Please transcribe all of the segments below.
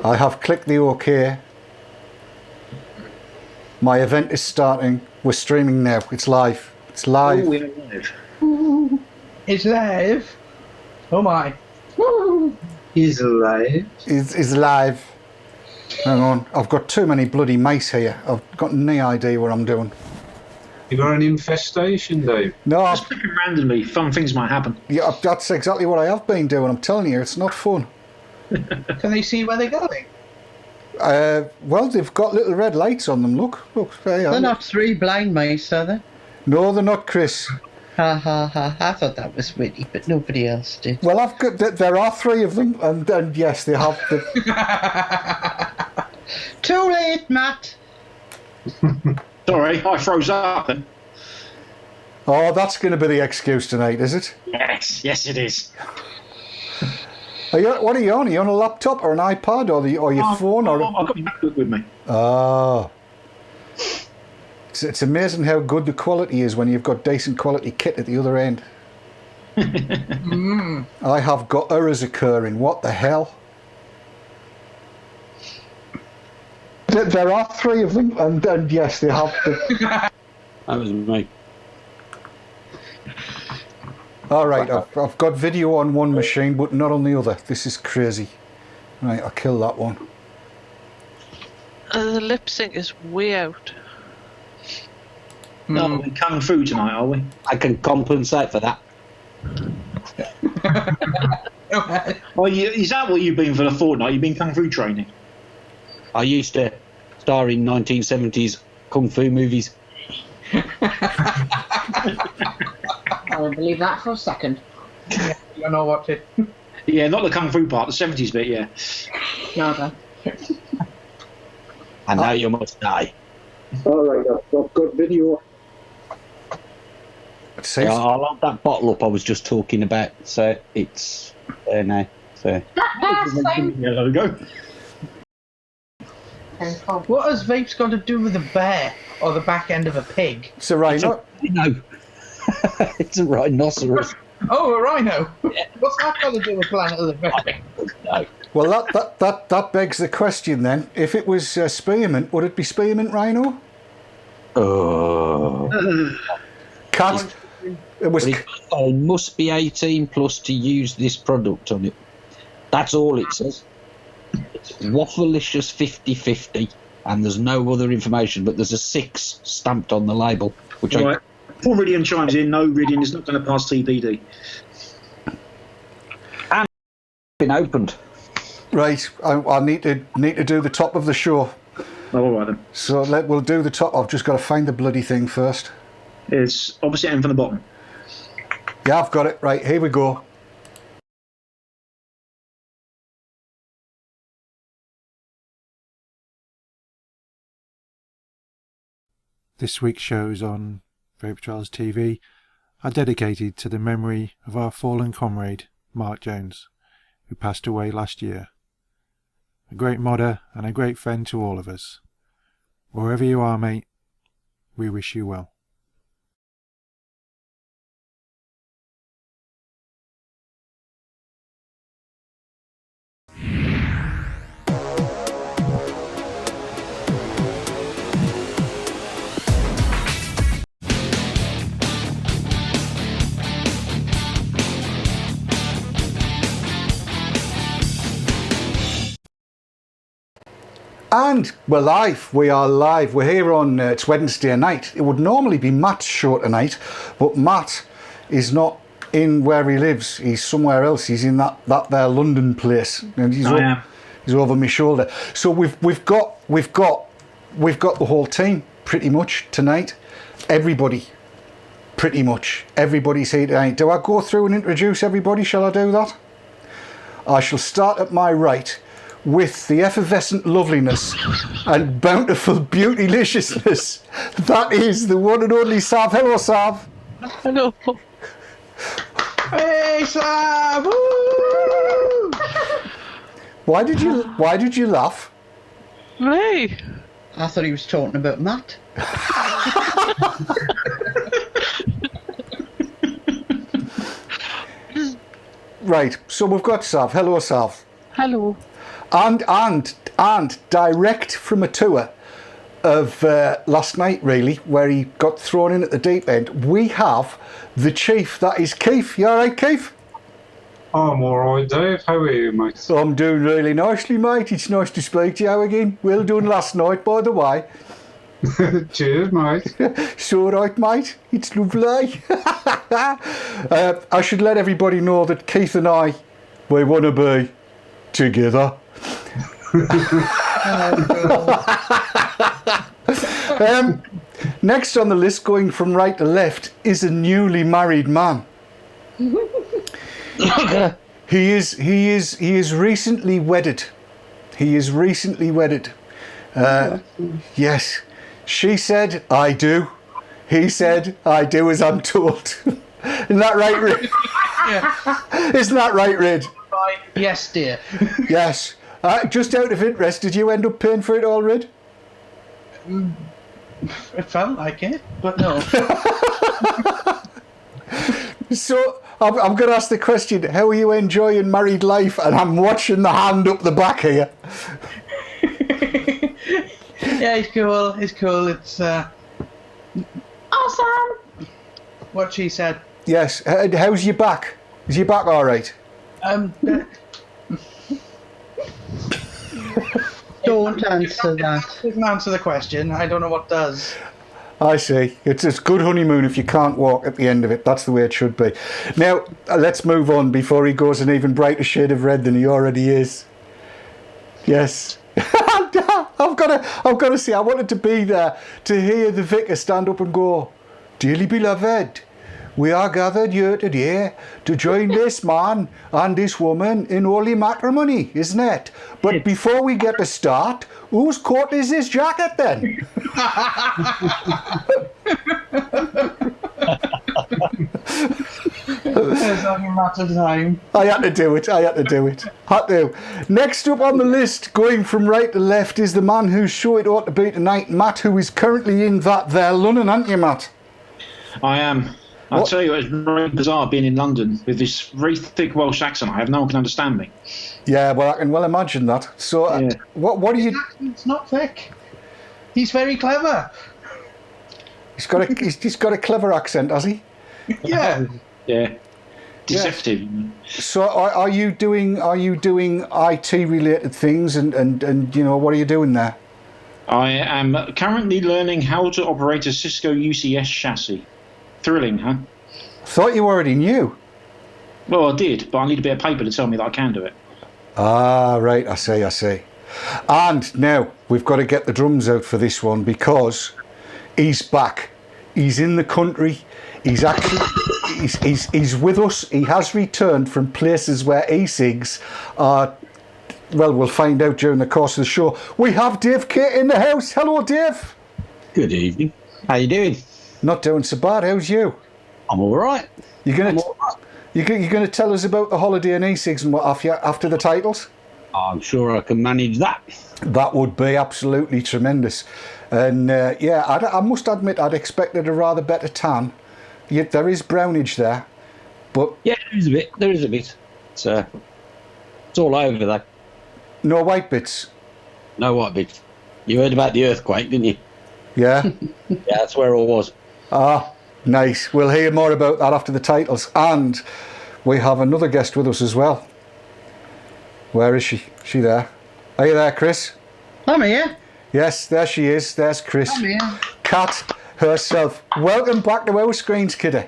I have clicked the OK. My event is starting. We're streaming now. It's live. It's live. Oh, we're live. It's live. Oh my. He's alive. It's live. Hang on. I've got too many bloody mice here. I've got no idea what I'm doing. You got an infestation, Dave? No, Just clicking randomly. Fun things might happen. yeah, that's exactly what I have been doing. I'm telling you, it's not fun. Can they see where they're going? Well, they've got little red lights on them. Look, there you are. They're not three blind mice, are they? No, they're not, Chris. Ha ha ha. I thought that was witty, but nobody else did. Well, I've got. There are three of them, and yes, they have. Too late, Matt. Sorry, I froze up then. Oh, that's going to be the excuse tonight, is it? Yes, it is. What are you on? Are you on a laptop or an iPad or your phone? Or I've got my MacBook with me. Ah. It's amazing how good the quality is when you've got decent quality kit at the other end. I have got errors occurring. What the hell? There are three of them, and yes, they have. That was me. All right, I've got video on one machine, but not on the other. This is crazy. Right, I'll kill that one. The lip sync is way out. No, we're Kung Fu tonight, are we? I can compensate for that. Oh, is that what you've been for the fortnight? You've been Kung Fu training? I used to star in 1970s kung fu movies. I don't believe that for a second. You know what it. Yeah, not the Kung Fu part, the 70s bit, yeah. No, then. And now you must die. All right, I've got video. Yeah, I'll hold that bottle up I was just talking about. So it's there now. So Same. Yeah, there we go. What has vapes got to do with a bear or the back end of a pig? It's a rhino. no, it's a rhinoceros. Oh, a rhino. What's that got to do with Planet of the Vaping? No. Well, that begs the question then. If it was spearmint, would it be spearmint rhino? Oh. Cat. It was. I must be 18 plus to use this product on it. That's all it says. It's Waffleicious 50/50, and there's no other information, but there's a 6 stamped on the label. Which Right. Paul Ridian chimes in, no, Ridian is not going to pass TBD. And been opened. Right, I need to do the top of the show. Oh, all right then. So we'll do the top. I've just got to find the bloody thing first. It's opposite end from the bottom. Yeah, I've got it. Right, here we go. This week's shows on Vapor Trials TV are dedicated to the memory of our fallen comrade, Mark Jones, who passed away last year. A great modder and a great friend to all of us. Wherever you are, mate, we wish you well. And we're live. We are live. We're here on it's Wednesday night. It would normally be Matt's show tonight, but Matt is not in where he lives. He's somewhere else. He's in that there London place. And he's over my shoulder. So we've got the whole team pretty much tonight. Everybody, pretty much everybody's here tonight. Do I go through and introduce everybody? Shall I do that? I shall start at my right with the effervescent loveliness and bountiful beautyliciousness. That is the one and only Sav. Hello, Sav. Hello. Hey, Sav! Woo! Why did you laugh? Me? I thought he was talking about Matt. Right, so we've got Sav. Hello, Sav. Hello. and direct from a tour of last night, really, where he got thrown in at the deep end, we have the chief. That is Keith. You all right, Keith? I'm alright, Dave. How are you, mate? I'm doing really nicely, mate. It's nice to speak to you again. Well done last night, by the way. Cheers, mate. It's all right, mate. It's lovely. I should let everybody know that Keith and I, we want to be together. Next on the list, going from right to left, is a newly married man. He is recently wedded. He is recently wedded. Yes. She said, I do. He said, I do as I'm told. Isn't that right, Rid? Yeah. Isn't that right, Rid? Yes, dear. Yes. Just out of interest, did you end up paying for it all, Rid? It felt like it, but no. So, I'm going to ask the question, how are you enjoying married life? And I'm watching the hand up the back here. Yeah, it's cool. It's cool. It's Awesome. what she said. Yes. How's your back? Is your back all right? Don't answer that. Doesn't answer the question. I don't know what does. I see. It's a good honeymoon if you can't walk at the end of it. That's the way it should be. Now, let's move on before he goes an even brighter shade of red than he already is. Yes. I've got to say, I wanted to be there to hear the vicar stand up and go, "Dearly beloved, we are gathered here today to join this man and this woman in holy matrimony, isn't it? But before we get to start, whose coat is this jacket then?" It's only a matter of time. I had to do it. Had to. Next up on the list, going from right to left, is the man whose show it ought to be tonight, Matt, who is currently in that there London, aren't you, Matt? I am. I'll tell you, it's very bizarre being in London with this very thick Welsh accent. I have no one can understand me. Yeah, well, I can well imagine that. So, Yeah. what are you? It's not thick. He's very clever. He's got a clever accent, has he? Yeah. Yeah. Deceptive. So, are you doing IT related things, and you know, what are you doing there? I am currently learning how to operate a Cisco UCS chassis. Thrilling, huh? Thought you already knew. Well, I did, but I need a bit of paper to tell me that I can do it. Ah, right. I see. And now we've got to get the drums out for this one because he's back. He's in the country. He's actually he's with us. He has returned from places where e-cigs are. Well, we'll find out during the course of the show. We have Dave Kate in the house. Hello, Dave. Good evening. How you doing? Not doing so bad. How's you? I'm all right. You're gonna tell us about the holiday and e-cigs and what after the titles? I'm sure I can manage that. That would be absolutely tremendous. And yeah, I must admit I'd expected a rather better tan. Yet there is brownage there, but Yeah, there is a bit. It's all over though. no white bits. No white bits. You heard about the earthquake, didn't you? Yeah. Yeah, that's where it all was. Ah, nice. We'll hear more about that after the titles. And we have another guest with us as well. Where is she? Is she there? Are you there, Chris? I'm here. Yes, there she is. There's Chris. I'm here. Kat herself. Welcome back to our screens, kiddie.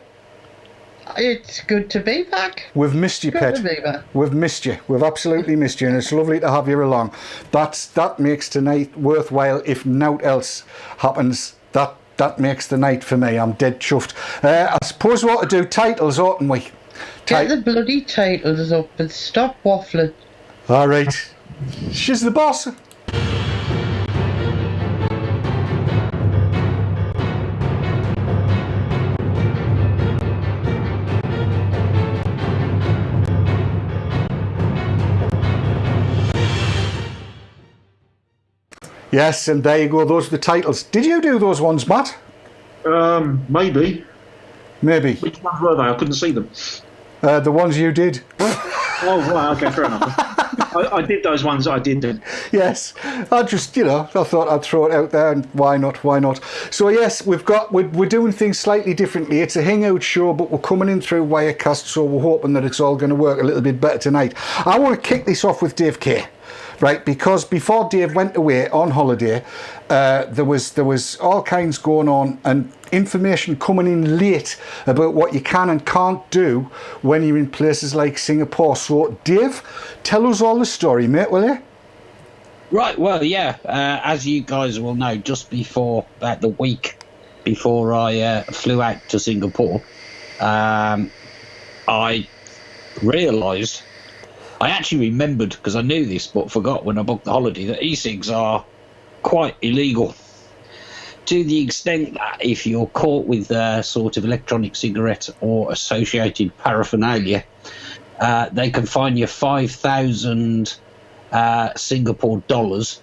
It's good to be back. We've missed you, Good pet. to be back. We've missed you. We've absolutely missed you, and it's lovely to have you along. That makes tonight worthwhile. If naught else happens, that makes the night for me. I'm dead chuffed. I suppose we ought to do titles, oughtn't we? Get the bloody titles up and stop waffling. All right. She's the boss. Yes, and there you go. Those are the titles. Did you do those ones, Matt? Maybe. Maybe. Which ones were they? I couldn't see them. The ones you did. Oh, right, okay, fair enough. I did those ones I did do. Yes, I just, I thought I'd throw it out there, and why not? So yes, we're doing things slightly differently. It's a hangout show, but we're coming in through Wirecast, so we're hoping that it's all going to work a little bit better tonight. I want to kick this off with Dave K. Right, because before Dave went away on holiday, there was all kinds going on and information coming in late about what you can and can't do when you're in places like Singapore. So, Dave, tell us all the story, mate, will you? Right, well, yeah, as you guys will know, just before, about the week before I flew out to Singapore, I realised, I actually remembered, because I knew this but forgot when I booked the holiday, that e-cigs are quite illegal, to the extent that if you're caught with a sort of electronic cigarette or associated paraphernalia, they can fine you 5,000 Singapore dollars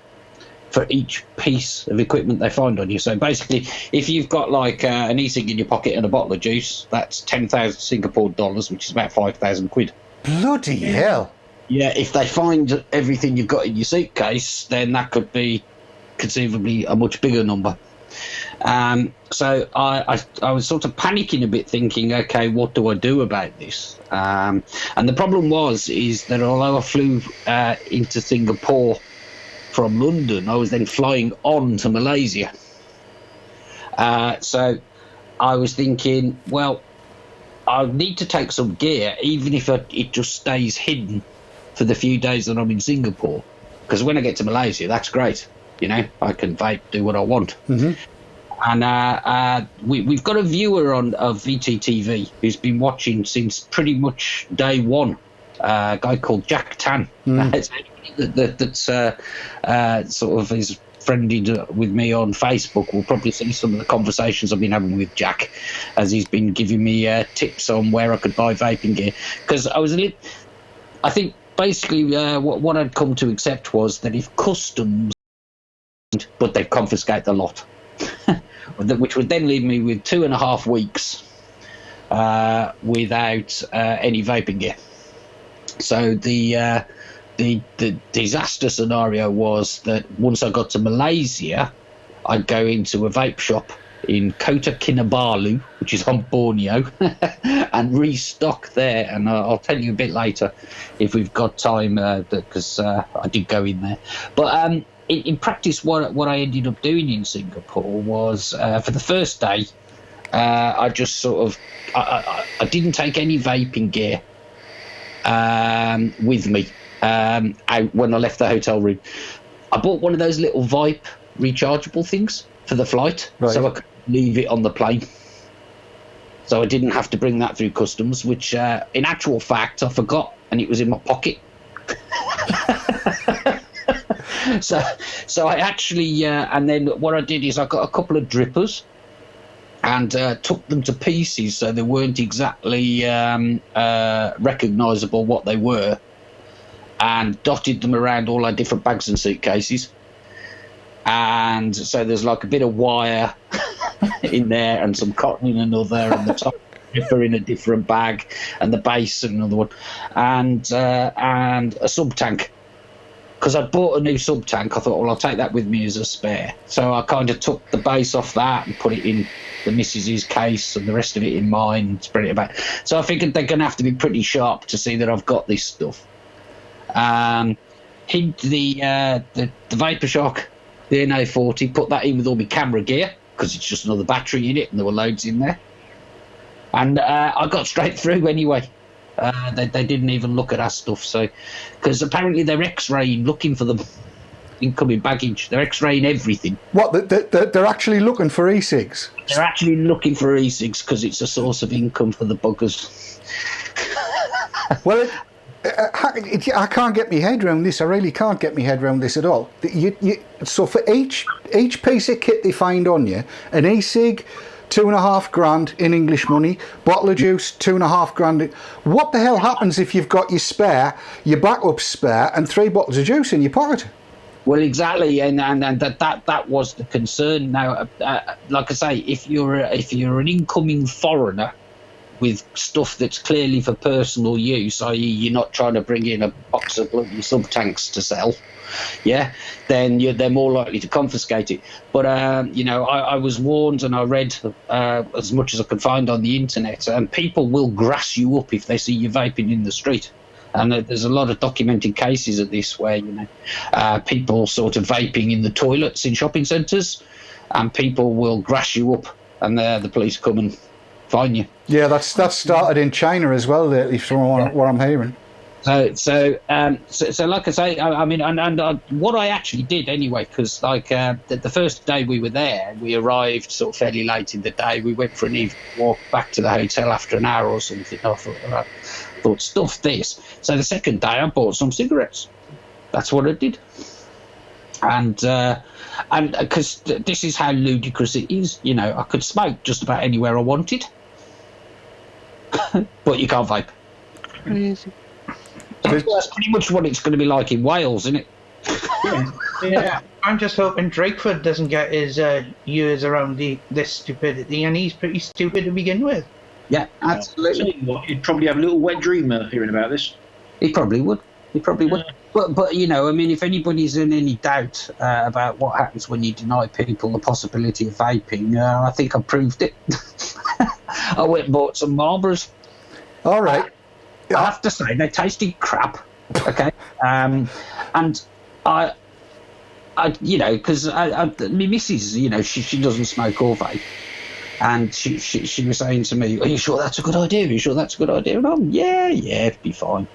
for each piece of equipment they find on you. So basically, if you've got like an e-cig in your pocket and a bottle of juice, that's 10,000 Singapore dollars, which is about 5,000 quid. Bloody hell. Yeah, if they find everything you've got in your suitcase, then that could be conceivably a much bigger number. So I was sort of panicking a bit, thinking, okay, what do I do about this? And the problem is that although I flew into Singapore from London, I was then flying on to Malaysia. So I was thinking, well, I need to take some gear, even if it just stays hidden for the few days that I'm in Singapore. Because when I get to Malaysia, that's great. I can vape, do what I want. Mm-hmm. And we've got a viewer of VTTV who's been watching since pretty much day one, a guy called Jack Tan. That's sort of is friended with me on Facebook. We'll probably see some of the conversations I've been having with Jack as he's been giving me tips on where I could buy vaping gear. Because I think basically what I'd come to accept was that if customs, but they'd confiscate the lot, which would then leave me with 2.5 weeks without any vaping gear. So the disaster scenario was that once I got to Malaysia, I'd go into a vape shop in Kota Kinabalu, which is on Borneo, and restock there. And I'll tell you a bit later if we've got time, because I did go in there. But in practice, what I ended up doing in Singapore was, for the first day, I just sort of I didn't take any vaping gear with me out when I left the hotel room. I bought one of those little Vipe rechargeable things for the flight, right, so I could leave it on the plane. So I didn't have to bring that through customs, which in actual fact I forgot, and it was in my pocket. So I actually, and then what I did is I got a couple of drippers and took them to pieces so they weren't exactly recognisable what they were, and dotted them around all our different bags and suitcases. And so there's like a bit of wire in there and some cotton in another, and the top dripper in a different bag, and the base in another one, and a sub tank. Because I bought a new sub tank, I thought, well, I'll take that with me as a spare. So I kind of took the base off that and put it in the missus's case, and the rest of it in mine, and spread it about. So I figured they're going to have to be pretty sharp to see that I've got this stuff. Hid the Vapor Shock, the NA40, put that in with all my camera gear, because it's just another battery in it, and there were loads in there. And I got straight through anyway. They didn't even look at our stuff, so because apparently they're X-raying, looking for them incoming baggage. They're X-raying everything. What? They're actually looking for e-cigs? They're actually looking for e-cigs because it's a source of income for the buggers. Well, I can't get my head around this. I really can't get my head around this at all. So for each piece of kit they find on you, an e-cig, $2,500 in English money, bottle of juice, $2,500. What the hell happens if you've got your spare, your backup spare, and 3 bottles of juice in your pocket? Well, exactly, and that was the concern. Now, like I say, if you're an incoming foreigner, with stuff that's clearly for personal use, i.e. you're not trying to bring in a box of bloody sub-tanks to sell, yeah, then they're more likely to confiscate it. But, I was warned, and I read as much as I could find on the internet, and people will grass you up if they see you vaping in the street. And there's a lot of documented cases of this where, people sort of vaping in the toilets in shopping centres, and people will grass you up, and the police come and fine you. Yeah, that's started in China as well lately, from what I'm hearing. So like I say, I mean, and what I actually did anyway, because the first day we were there, we arrived sort of fairly late in the day. We went for an evening walk back to the hotel after an hour or something. I thought stuff this. So the second day, I bought some cigarettes. That's what I did. And because this is how ludicrous it is, I could smoke just about anywhere I wanted, but you can't vape. Crazy. That's pretty much what it's going to be like in Wales, isn't it? Yeah. I'm just hoping Drakeford doesn't get his ears around this stupidity, and he's pretty stupid to begin with. Yeah, absolutely. He'd probably have a little wet dream hearing about this. He probably would. But I mean, if anybody's in any doubt about what happens when you deny people the possibility of vaping, I think I proved it. I went and bought some Marlboros. All right. I have to say, they tasted crap. Okay. And I because my missus, she doesn't smoke or vape. And she was saying to me, "Are you sure that's a good idea? Are you sure that's a good idea?" And I'm, yeah, it'd be fine,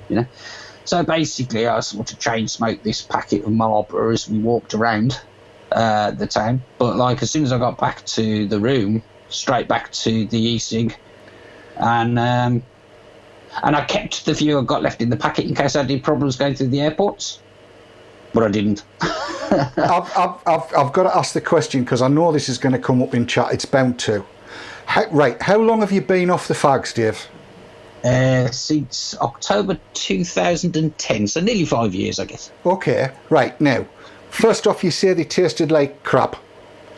So basically, I sort of chain smoked this packet of Marlboro as we walked around the town. But as soon as I got back to the room, straight back to the e-cig, and I kept the few I got left in the packet in case I had any problems going through the airports. But I didn't. I've got to ask the question because I know this is going to come up in chat. It's bound to. How long have you been off the fags, Dave? Since October 2010, so nearly 5 years, I guess. Okay, right. Now, first off, you say they tasted like crap.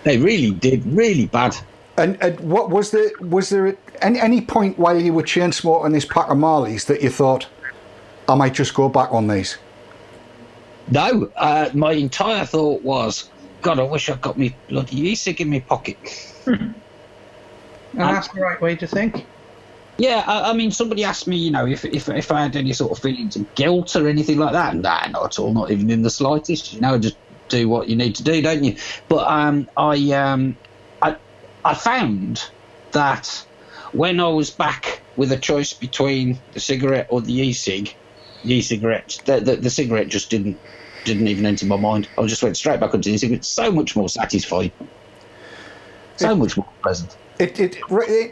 They really did, really bad. And what was there at any point while you were chain smoking this pack of Marleys that you thought, I might just go back on these? No, my entire thought was, God, I wish I'd got me bloody e-cig in my pocket. And that's the right way to think. Yeah, I mean, somebody asked me, if I had any sort of feelings of guilt or anything like that. Nah, not at all, not even in the slightest. Just do what you need to do, don't you? But I found that when I was back with a choice between the cigarette or the e-cig, the e-cigarette, the cigarette just didn't even enter my mind. I just went straight back onto the e-cigarette. So much more satisfying, so much more pleasant.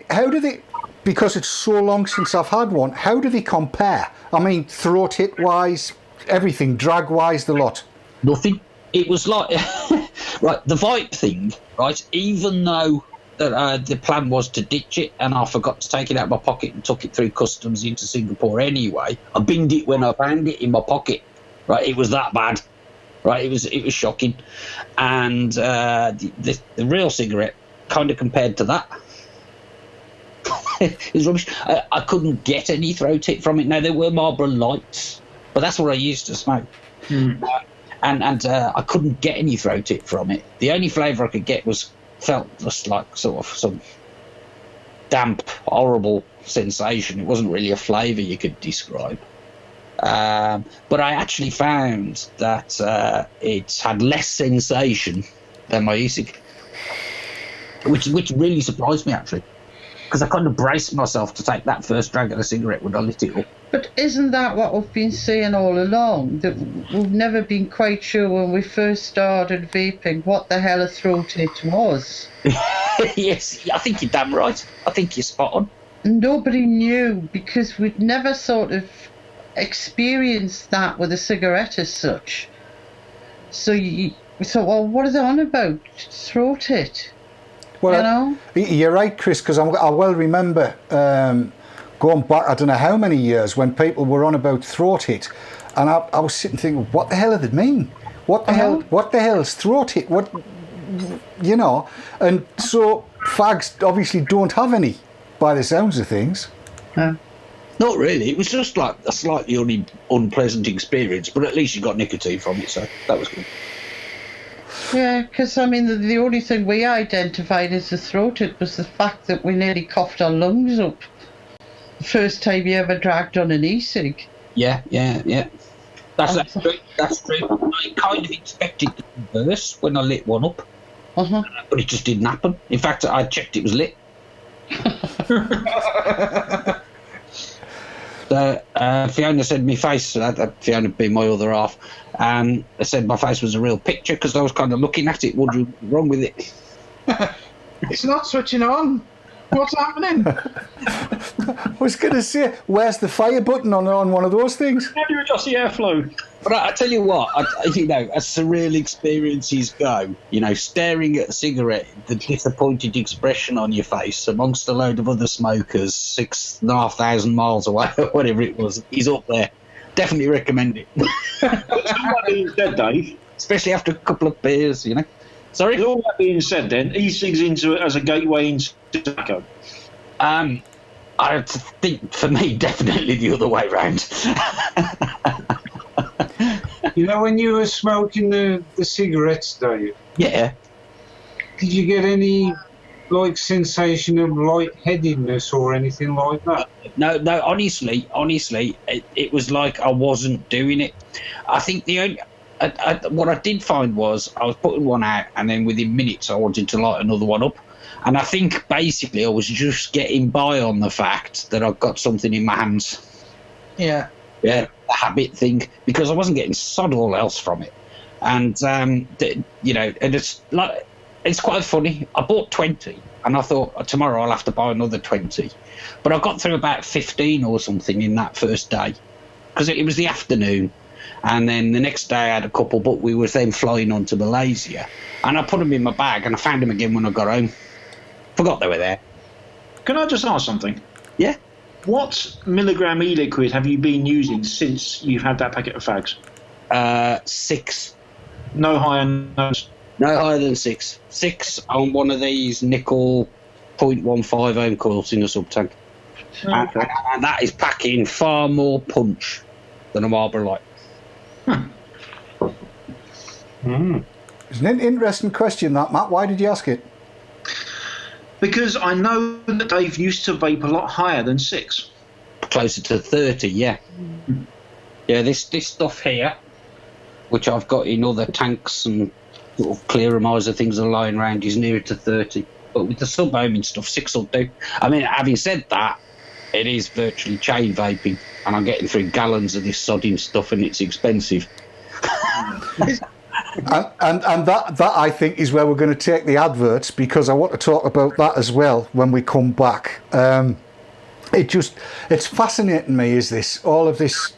How do they? Because it's so long since I've had one. How do they compare? I mean, throat hit wise, everything, drag wise, the lot. Nothing. It was like right, the Vipe thing, right? Even though the plan was to ditch it, and I forgot to take it out of my pocket and took it through customs into Singapore anyway. I binned it when I found it in my pocket. Right, it was that bad. Right, it was shocking, and the real cigarette kind of compared to that. It was rubbish. I couldn't get any throat hit from it. Now there were Marlboro Lights, but that's what I used to smoke. And I couldn't get any throat hit from it. The only flavour I could get felt just like sort of some damp, horrible sensation. It wasn't really a flavour you could describe. But I actually found that it had less sensation than my e-cig, which really surprised me actually, because I kind of braced myself to take that first drag of the cigarette when I lit it up. But isn't that what we've been saying all along? That we've never been quite sure when we first started vaping what the hell a throat hit was. Yes, I think you're damn right. I think you're spot on. Nobody knew because we'd never sort of experienced that with a cigarette as such. So we thought, well, what are they on about? Throat hit. Well, you're right, Chris, because I well remember going back, I don't know how many years, when people were on about throat hit, and I was sitting thinking, what the hell did it mean? What the hell is throat hit? What, and so fags obviously don't have any, by the sounds of things. Not really. It was just like a slightly unpleasant experience, but at least you got nicotine from it, so that was good. Yeah, because I mean, the only thing we identified as a throated was the fact that we nearly coughed our lungs up the first time you ever dragged on an e-cig. Yeah. That's true. I kind of expected it to burst when I lit one up, but it just didn't happen. In fact, I checked it was lit. Fiona said my face, Fiona being my other half, said my face was a real picture because I was kind of looking at it, wondering what's wrong with it. It's not switching on. What's happening? I was going to say, where's the fire button on one of those things? How do you adjust the airflow? But I tell you what, as surreal experiences go, staring at a cigarette, the disappointed expression on your face amongst a load of other smokers 6,500 miles away, or whatever it was, is up there. Definitely recommend it. That being said, Dave, especially after a couple of beers, Sorry? with all that being said, then, e-cigs into it as a gateway into tobacco. I think for me, definitely the other way round. When you were smoking the cigarettes, Dave, Yeah. did you get any sensation of lightheadedness or anything like that? No, honestly, it was like I wasn't doing it. I think the only... what I did find was I was putting one out, and then within minutes I wanted to light another one up. And I think basically I was just getting by on the fact that I've got something in my hands. Yeah. Yeah, a habit thing, because I wasn't getting sod all else from it. And, and it's quite funny. I bought 20, and I thought tomorrow I'll have to buy another 20. But I got through about 15 or something in that first day, because it was the afternoon. And then the next day I had a couple, but we were then flying on to Malaysia. And I put them in my bag, and I found them again when I got home. Forgot they were there. Can I just ask something? Yeah? What milligram e-liquid have you been using since you've had that packet of fags? 6. No higher, no... No higher than 6. 6 on one of these nickel 0.15 ohm coils in a sub-tank. Okay. And that is packing far more punch than a Marlboro Light. It's an interesting question, that, Matt. Why did you ask it? Because I know that Dave used to vape a lot higher than 6. Closer to 30, yeah. Yeah, this stuff here, which I've got in other tanks and sort of clearomizer things are lying around, is nearer to 30. But with the sub-ohming stuff, 6 will do. I mean, having said that, it is virtually chain vaping, and I'm getting through gallons of this sodding stuff, and it's expensive. And that I think is where we're going to take the adverts, because I want to talk about that as well when we come back. It's fascinating me, all of this,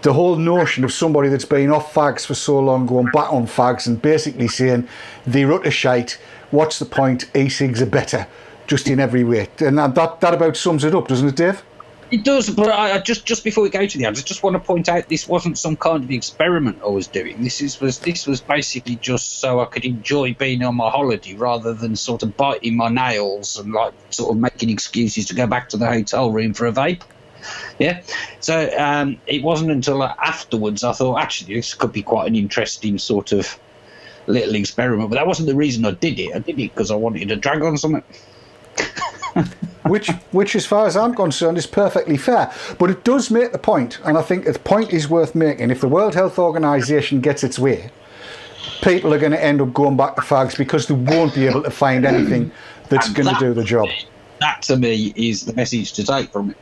the whole notion of somebody that's been off fags for so long going back on fags and basically saying they're utter shite, what's the point, e-cigs are better, just in every way. And that about sums it up, doesn't it, Dave? It does, but I just before we go to the ads, I just want to point out this wasn't some kind of experiment I was doing. This was basically just so I could enjoy being on my holiday rather than sort of biting my nails and sort of making excuses to go back to the hotel room for a vape. Yeah, so it wasn't until afterwards I thought actually this could be quite an interesting sort of little experiment. But that wasn't the reason I did it. I did it because I wanted to drag on something. Which, as far as I'm concerned, is perfectly fair. But it does make the point, and I think the point is worth making. If the World Health Organization gets its way, people are going to end up going back to fags because they won't be able to find anything that's going to do the job. That, to me, is the message to take from it.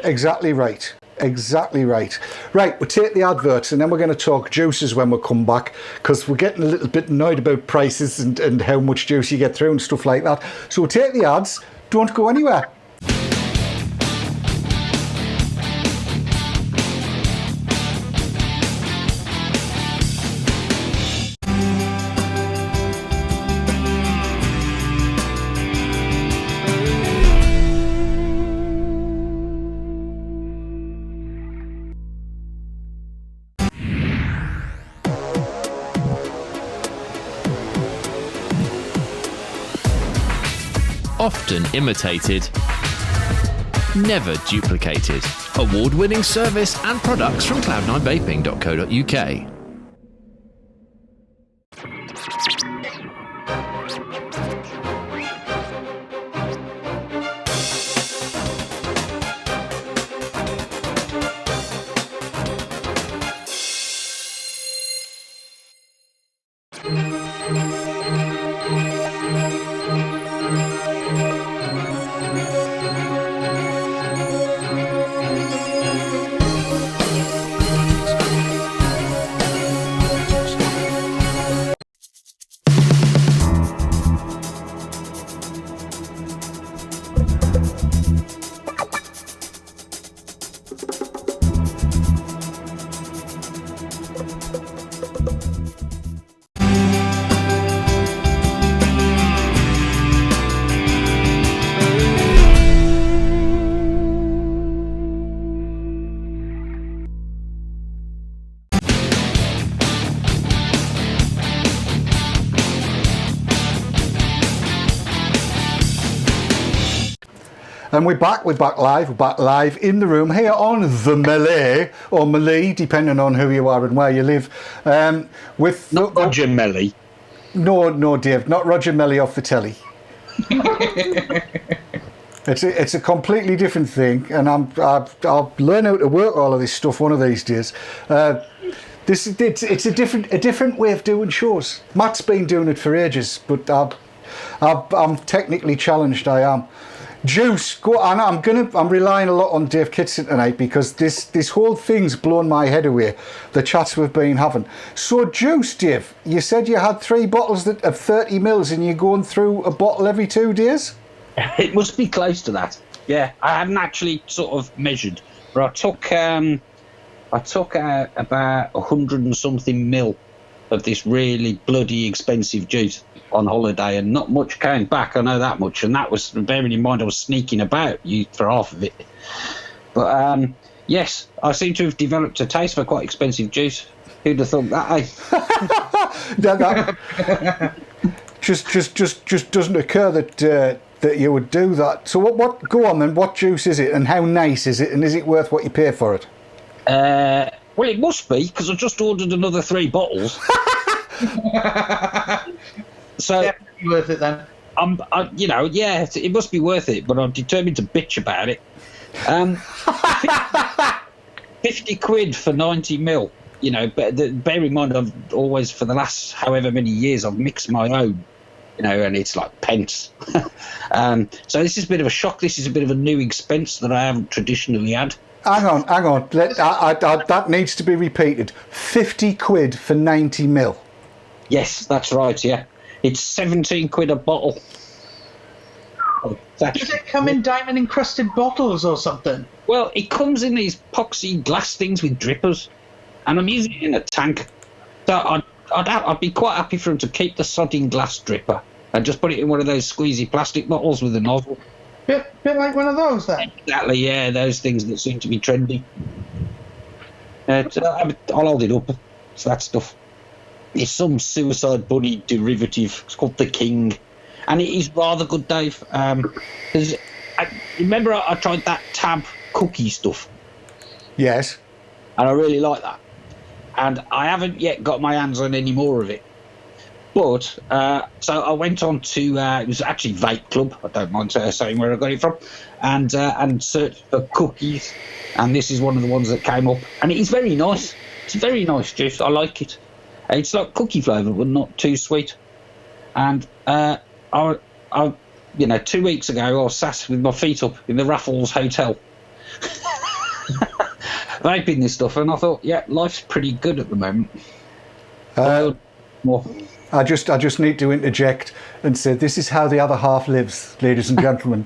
Exactly right. Exactly right. Right, we'll take the adverts and then we're going to talk juices when we come back, because we're getting a little bit annoyed about prices and how much juice you get through and stuff like that. So we'll take the ads. Don't go anywhere. Often imitated, never duplicated. Award-winning service and products from cloud9vaping.co.uk. And we're back live in the room here on the Malay, or Malay, depending on who you are and where you live. With Not Roger Melly. No, Dave, not Roger Melly off the telly. It's a completely different thing, and I'll learn how to work all of this stuff one of these days. It's a different way of doing shows. Matt's been doing it for ages, but I'm technically challenged. I am. Juice, go on. I'm relying a lot on Dave Kitson tonight because this whole thing's blown my head away. The chats we've been having. So, Juice, Dave, you said you had 3 bottles of 30 mils, and you're going through a bottle every 2 days. It must be close to that. Yeah, I haven't actually sort of measured, but I took about 100 and something mil of this really bloody expensive juice on holiday, and not much came back. I know that much, and that was bearing in mind I was sneaking about you for half of it. But yes, I seem to have developed a taste for quite expensive juice. Who'd have thought that? Just doesn't occur that you would do that. So what? Go on then. What juice is it, and how nice is it, and is it worth what you pay for it? Well, it must be, because I just ordered another 3 bottles. So definitely worth it then. It must be worth it, but I'm determined to bitch about it. 50 quid for 90 mil. You know, but bear in mind, I've always, for the last however many years, I've mixed my own. You know, and it's like pence. So this is a bit of a shock. This is a bit of a new expense that I haven't traditionally had. Hang on. That needs to be repeated. 50 quid for 90 mil. Yes, that's right, yeah. It's 17 quid a bottle. Does it come in diamond encrusted bottles or something? Well, it comes in these epoxy glass things with drippers, and I'm using it in a tank. So I'd be quite happy for him to keep the sodding glass dripper and just put it in one of those squeezy plastic bottles with a nozzle. Bit like one of those then? Exactly, yeah, those things that seem to be trendy. I'll hold it up. It's that stuff. It's some Suicide Bunny derivative. It's called the King. And it is rather good, Dave. Remember I tried that Tab cookie stuff? Yes. And I really like that. And I haven't yet got my hands on any more of it. But, so I went on to, it was actually Vape Club, I don't mind saying where I got it from, and searched for cookies. And this is one of the ones that came up. And it is very nice. It's very nice juice. I like it. It's like cookie flavour, but not too sweet. And I 2 weeks ago, I was sat with my feet up in the Raffles Hotel, vaping this stuff, and I thought, yeah, life's pretty good at the moment. More. I just need to interject and say this is how the other half lives, ladies and gentlemen.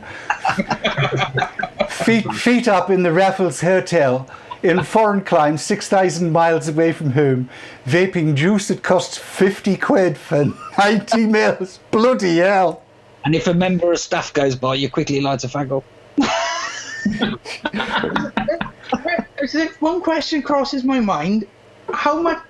feet up in the Raffles Hotel in foreign climes, 6,000 miles away from home, vaping juice that costs 50 quid for 90 mils. Bloody hell. And if a member of staff goes by, you quickly light a fag up. One question crosses my mind. How much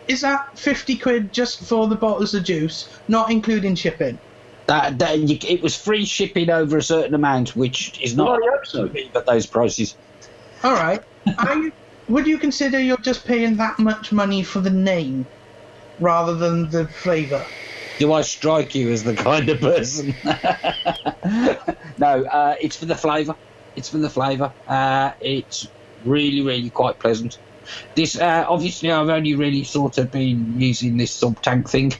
is that 50 quid just for the bottles of juice, not including shipping? It was free shipping over a certain amount, which is not at those prices. All right. Would you consider you're just paying that much money for the name rather than the flavour? Do I strike you as the kind of person? No, it's for the flavour. It's for the flavour. It's really, really quite pleasant. This obviously, I've only really sort of been using this sub-tank thing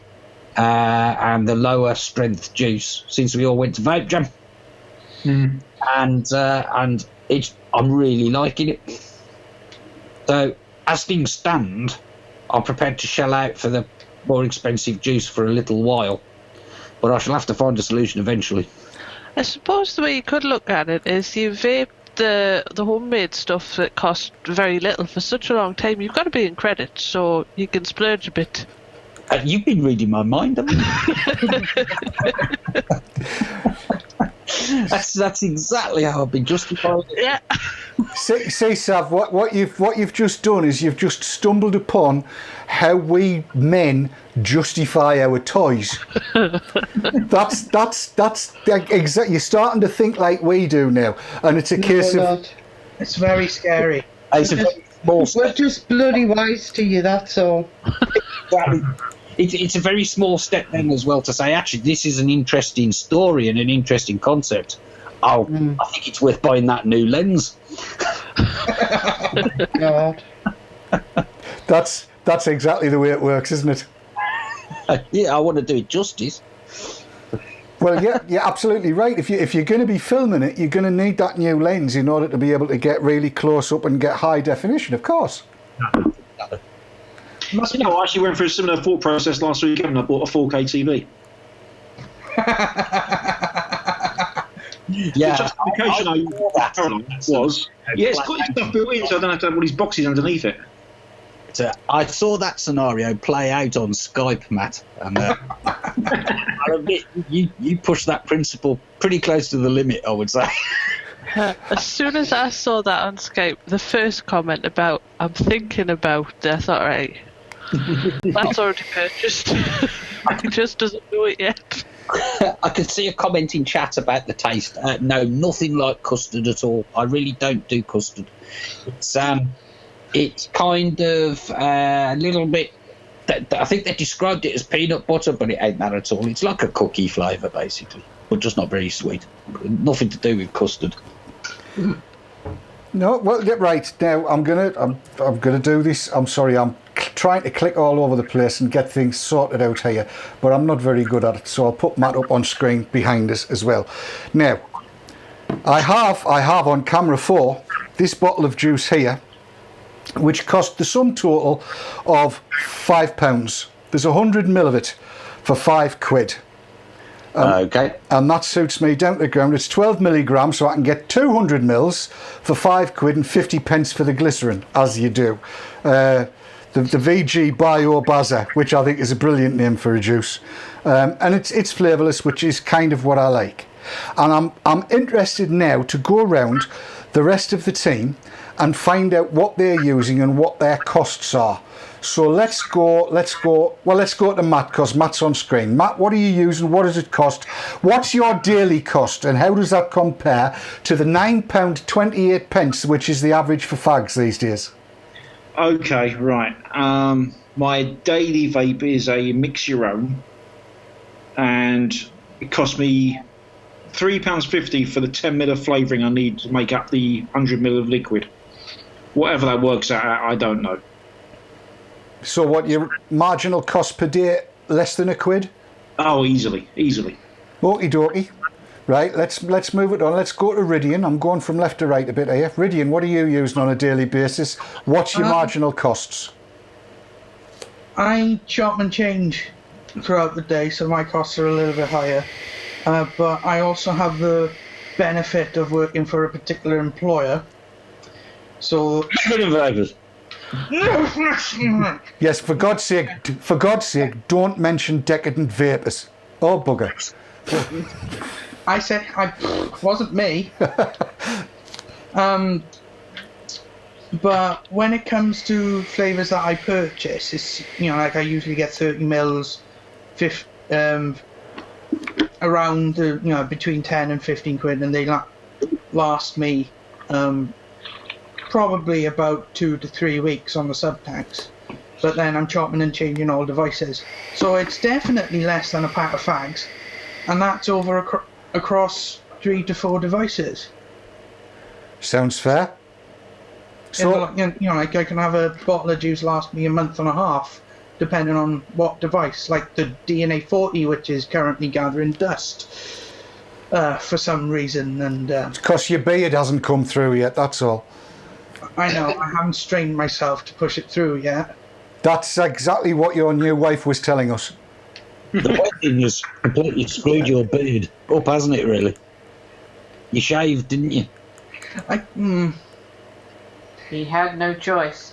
and the lower strength juice since we all went to Vape Jam, and I'm really liking it. So as things stand, I'm prepared to shell out for the more expensive juice for a little while, but I shall have to find a solution eventually. I suppose the way you could look at it is you vape the homemade stuff that cost very little for such a long time. You've got to be in credit, so you can splurge a bit. You've been reading my mind, haven't you? That's exactly how I've been justifying it. Yeah. See, Sav, what you've just done is you've just stumbled upon how we men justify our toys. that's exactly. You're starting to think like we do now, and it's a case of. It's very scary. We're just bloody wise to you, that's all. It's a very small step then as well to say, actually, this is an interesting story and an interesting concept. I think it's worth buying that new lens. God. That's exactly the way it works, isn't it? Yeah, I want to do it justice. Well, yeah, you're absolutely right. If you're going to be filming it, you're going to need that new lens in order to be able to get really close up and get high definition, of course. You know, I actually went through a similar thought process last weekend and I bought a 4K TV. Yeah, the justification I was, it's got his stuff built in, so I don't have to have all these boxes underneath it. I saw that scenario play out on Skype, Matt, and I'll admit, you pushed that principle pretty close to the limit, I would say. As soon as I saw that on Skype, the first comment about I'm thinking about it, I thought, right, that's already purchased. He just doesn't do it yet. I could see a comment in chat about the taste. No, nothing like custard at all. I really don't do custard. It's kind of a little bit. I think they described it as peanut butter, but it ain't that at all. It's like a cookie flavour, basically, but just not very sweet. Nothing to do with custard. No, well, right now I'm gonna do this. I'm sorry, I'm trying to click all over the place and get things sorted out here, but I'm not very good at it. So I'll put Matt up on screen behind us as well. Now, I have on camera 4 this bottle of juice here, which cost the sum total of £5. There's 100ml of it for £5. Okay. And that suits me down to the ground. It's 12 milligrams, so I can get 200 mils for £5 and 50 pence for the glycerin, as you do. The VG Bio Baza, which I think is a brilliant name for a juice, and it's flavourless, which is kind of what I like. And I'm interested now to go around the rest of the team and find out what they're using and what their costs are. So let's go to Matt, because Matt's on screen. Matt, what are you using? What does it cost? What's your daily cost, and how does that compare to the £9.28, which is the average for fags these days? Okay, right. My daily vape is a mix your own, and it cost me £3.50 for the 10ml of flavouring I need to make up the 100ml of liquid. Whatever that works out at, I don't know. So what, your marginal cost per day, less than £1? Oh, easily. Okie dokie. Right, let's move it on. Let's go to Ridian. I'm going from left to right a bit here. Ridian, what are you using on a daily basis? What's your marginal costs? I chop and change throughout the day, so my costs are a little bit higher. But I also have the benefit of working for a particular employer. So yes, for God's sake, don't mention decadent vapors. Oh, bugger. I said, wasn't me. But when it comes to flavours that I purchase, it's, like I usually get 30 mils, around between 10 and 15 quid, and they last me probably about 2 to 3 weeks on the sub tanks. But then I'm chopping and changing all devices, so it's definitely less than a pack of fags, and that's over across 3 to 4 devices. Sounds fair. So like I can have a bottle of juice last me a month and a half, depending on what device. Like the DNA 40, which is currently gathering dust for some reason, and because your beard hasn't come through yet. That's all. I know I haven't strained myself to push it through yet. That's exactly what your new wife was telling us. The wedding has completely screwed your beard up, hasn't it, really? You shaved, didn't you? He had no choice.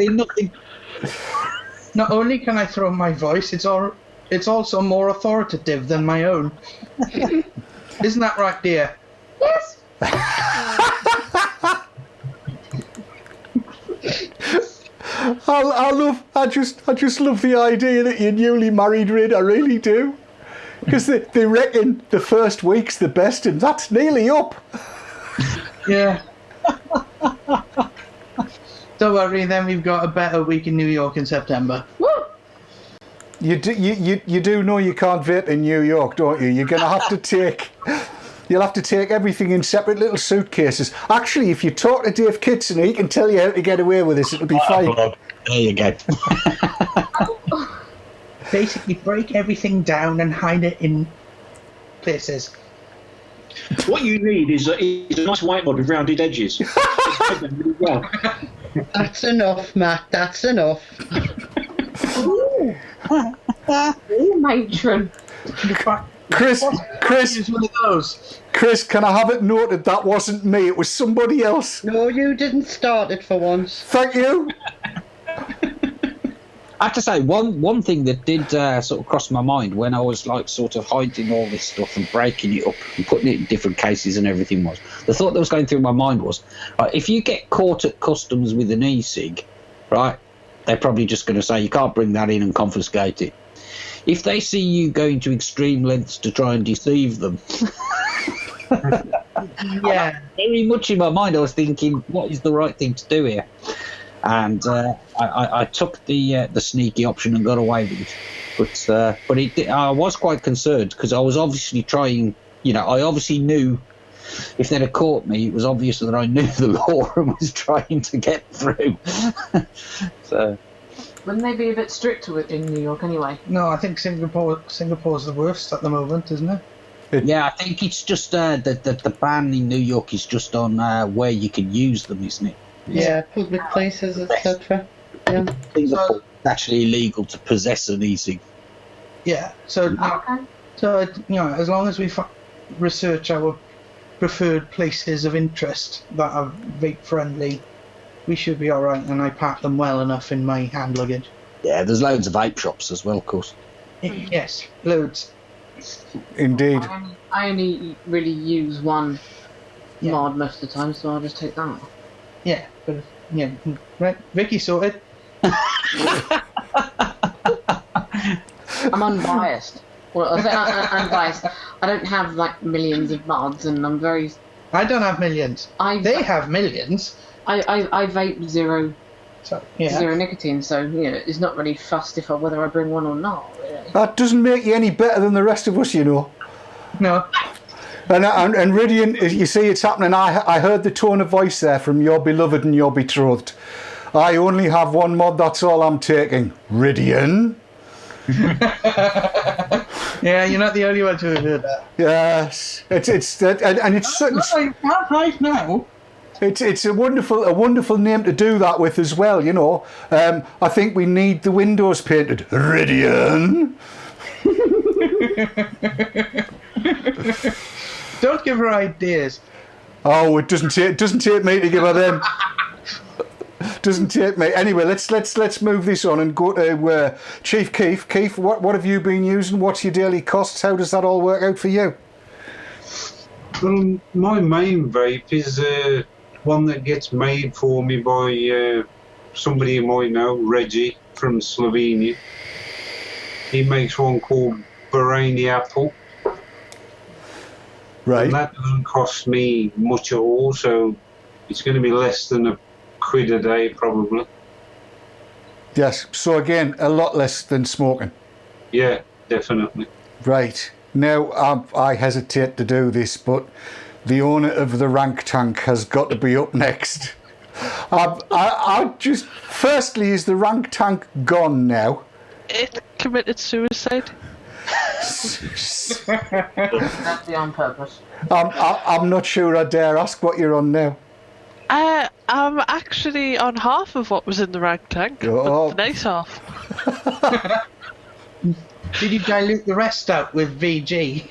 Nothing. Not only can I throw my voice, it's also more authoritative than my own. Isn't that right, dear? Yes. I just love the idea that you're newly married, Rid. I really do, because they reckon the first week's the best, and that's nearly up. Yeah. Don't worry, then we've got a better week in New York in September. Woo! You do know you can't vape in New York, don't you? You're gonna have to take. You'll have to take everything in separate little suitcases. Actually, if you talk to Dave Kitson, he can tell you how to get away with this. It'll be fine. There you go. Basically, break everything down and hide it in places. What you need is a nice whiteboard with rounded edges. Really well. That's enough, Matt. That's enough. Ooh, matron. Chris, Is one of those. Chris, can I have it noted that wasn't me? It was somebody else. No, you didn't start it for once. Thank you. I have to say, one thing that did sort of cross my mind when I was like sort of hiding all this stuff and breaking it up and putting it in different cases and everything was, the thought that was going through my mind was, if you get caught at customs with an e-cig, right, they're probably just going to say you can't bring that in and confiscate it. If they see you going to extreme lengths to try and deceive them, Yeah. very much in my mind I was thinking, what is the right thing to do here? And I took the sneaky option and got away with it. But I was quite concerned because I was obviously trying. I obviously knew if they'd have caught me, it was obvious that I knew the law and was trying to get through. So. Wouldn't they be a bit stricter in New York anyway? No, I think Singapore's the worst at the moment, isn't it? Yeah, I think it's just the ban in New York is just on where you can use them, isn't it? Yeah, public places, etc. Yeah. Singapore, it's actually illegal to possess an e-cig. Yeah. So, as long as we research our preferred places of interest that are vape friendly, we should be all right. And I pack them well enough in my hand luggage. Yeah, there's loads of vape shops as well, of course. Yes, loads. Indeed. I only really use one mod most of the time, so I'll just take that. Yeah, but right, Vicky sorted. I'm unbiased. Well, I say unbiased. I don't have like millions of mods, and I'm very. I don't have millions. They have millions. I vape zero Yeah. zero nicotine, so it's not really fussed whether I bring one or not. Really. That doesn't make you any better than the rest of us, No. And Ridian, you see it's happening. I heard the tone of voice there from your beloved and your betrothed. I only have one mod, that's all I'm taking. Ridian. Yeah, you're not the only one to have heard that. Yes. It's right now. It's a wonderful name to do that with as well, I think we need the windows painted. Ridian. Don't give her ideas. Oh, it doesn't take me to give her them. Doesn't take me. Anyway, let's move this on and go to Chief Keith. Keith, what have you been using? What's your daily costs? How does that all work out for you? Well, my main vape is one that gets made for me by somebody you might know, Reggie from Slovenia. he makes one called Barani Apple. Right. And that doesn't cost me much at all, so it's going to be less than £1 a day, probably. Yes. So again, a lot less than smoking. Yeah, definitely. Right. Now, I hesitate to do this, but the owner of the rank tank has got to be up next. I just, firstly, is the rank tank gone now? It committed suicide. That'd be on purpose. I'm not sure I dare ask what you're on now. I'm actually on half of what was in the rank tank. Oh. The nice half. Did you dilute the rest out with VG?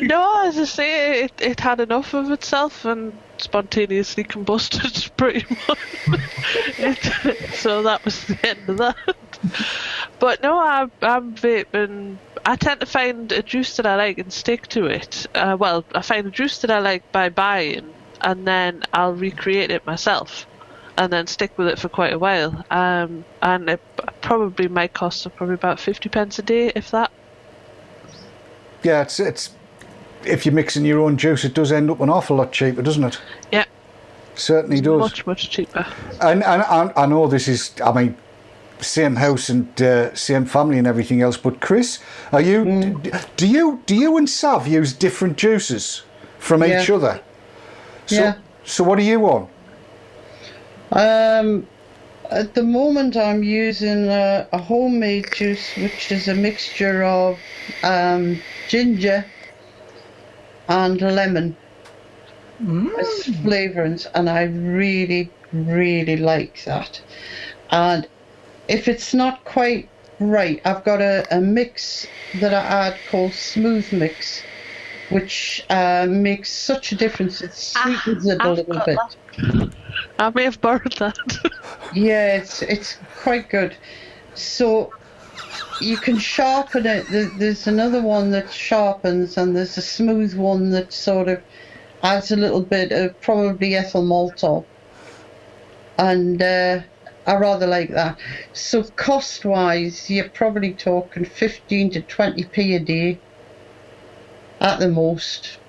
No, as I say, it had enough of itself and spontaneously combusted pretty much. So that was the end of that. But no, I'm vaping. I tend to find a juice that I like and stick to it. Well, I find a juice that I like by buying, and then I'll recreate it myself, and then stick with it for quite a while. And it probably might cost probably about 50p a day, if that. Yeah, it's if you're mixing your own juice, it does end up an awful lot cheaper, doesn't it? Yeah. Certainly does. Much cheaper. And I know this is, I mean, same house and same family and everything else. But Chris, are you? Do you and Sav use different juices from each other? So, Yeah. So what are you on? At the moment, I'm using a homemade juice, which is a mixture of ginger and lemon as flavourings, and I really, really like that. And if it's not quite right, I've got a mix that I add called Smooth Mix, which makes such a difference. It sweetens it a little bit. That. I may have borrowed that. Yeah, it's quite good. So you can sharpen it. There's another one that sharpens, and there's a smooth one that sort of adds a little bit of probably ethyl maltol. And I rather like that. So cost-wise, you're probably talking 15 to 20p a day at the most.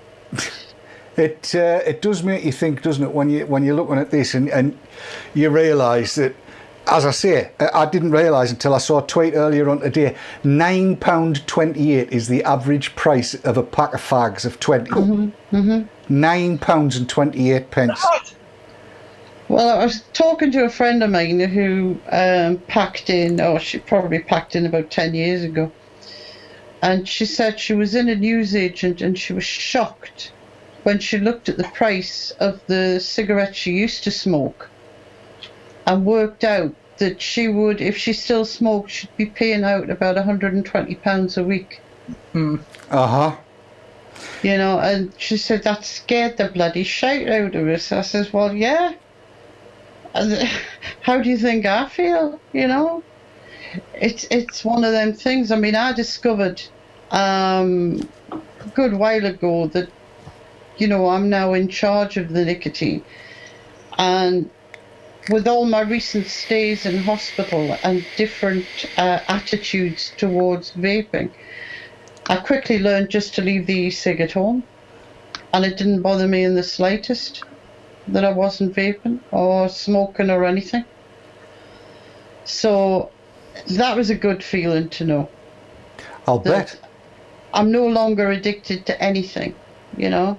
It does make you think, doesn't it, when you're looking at this and you realise that, as I say, I didn't realise until I saw a tweet earlier on today, £9.28 is the average price of a pack of fags of 20. £9.28. Well, I was talking to a friend of mine who packed in, she probably packed in about 10 years ago. And she said she was in a newsagent and she was shocked when she looked at the price of the cigarettes she used to smoke and worked out that she would, if she still smoked, she'd be paying out about £120 a week. Uh-huh. You know, and she said that scared the bloody shite out of us. I says, well, yeah. How do you think I feel, you know? It's one of them things. I mean, I discovered a good while ago that, you know, I'm now in charge of the nicotine. And with all my recent stays in hospital and different attitudes towards vaping, I quickly learned just to leave the e-cig at home. And it didn't bother me in the slightest that I wasn't vaping or smoking or anything. So that was a good feeling to know. I'll bet. I'm no longer addicted to anything, you know.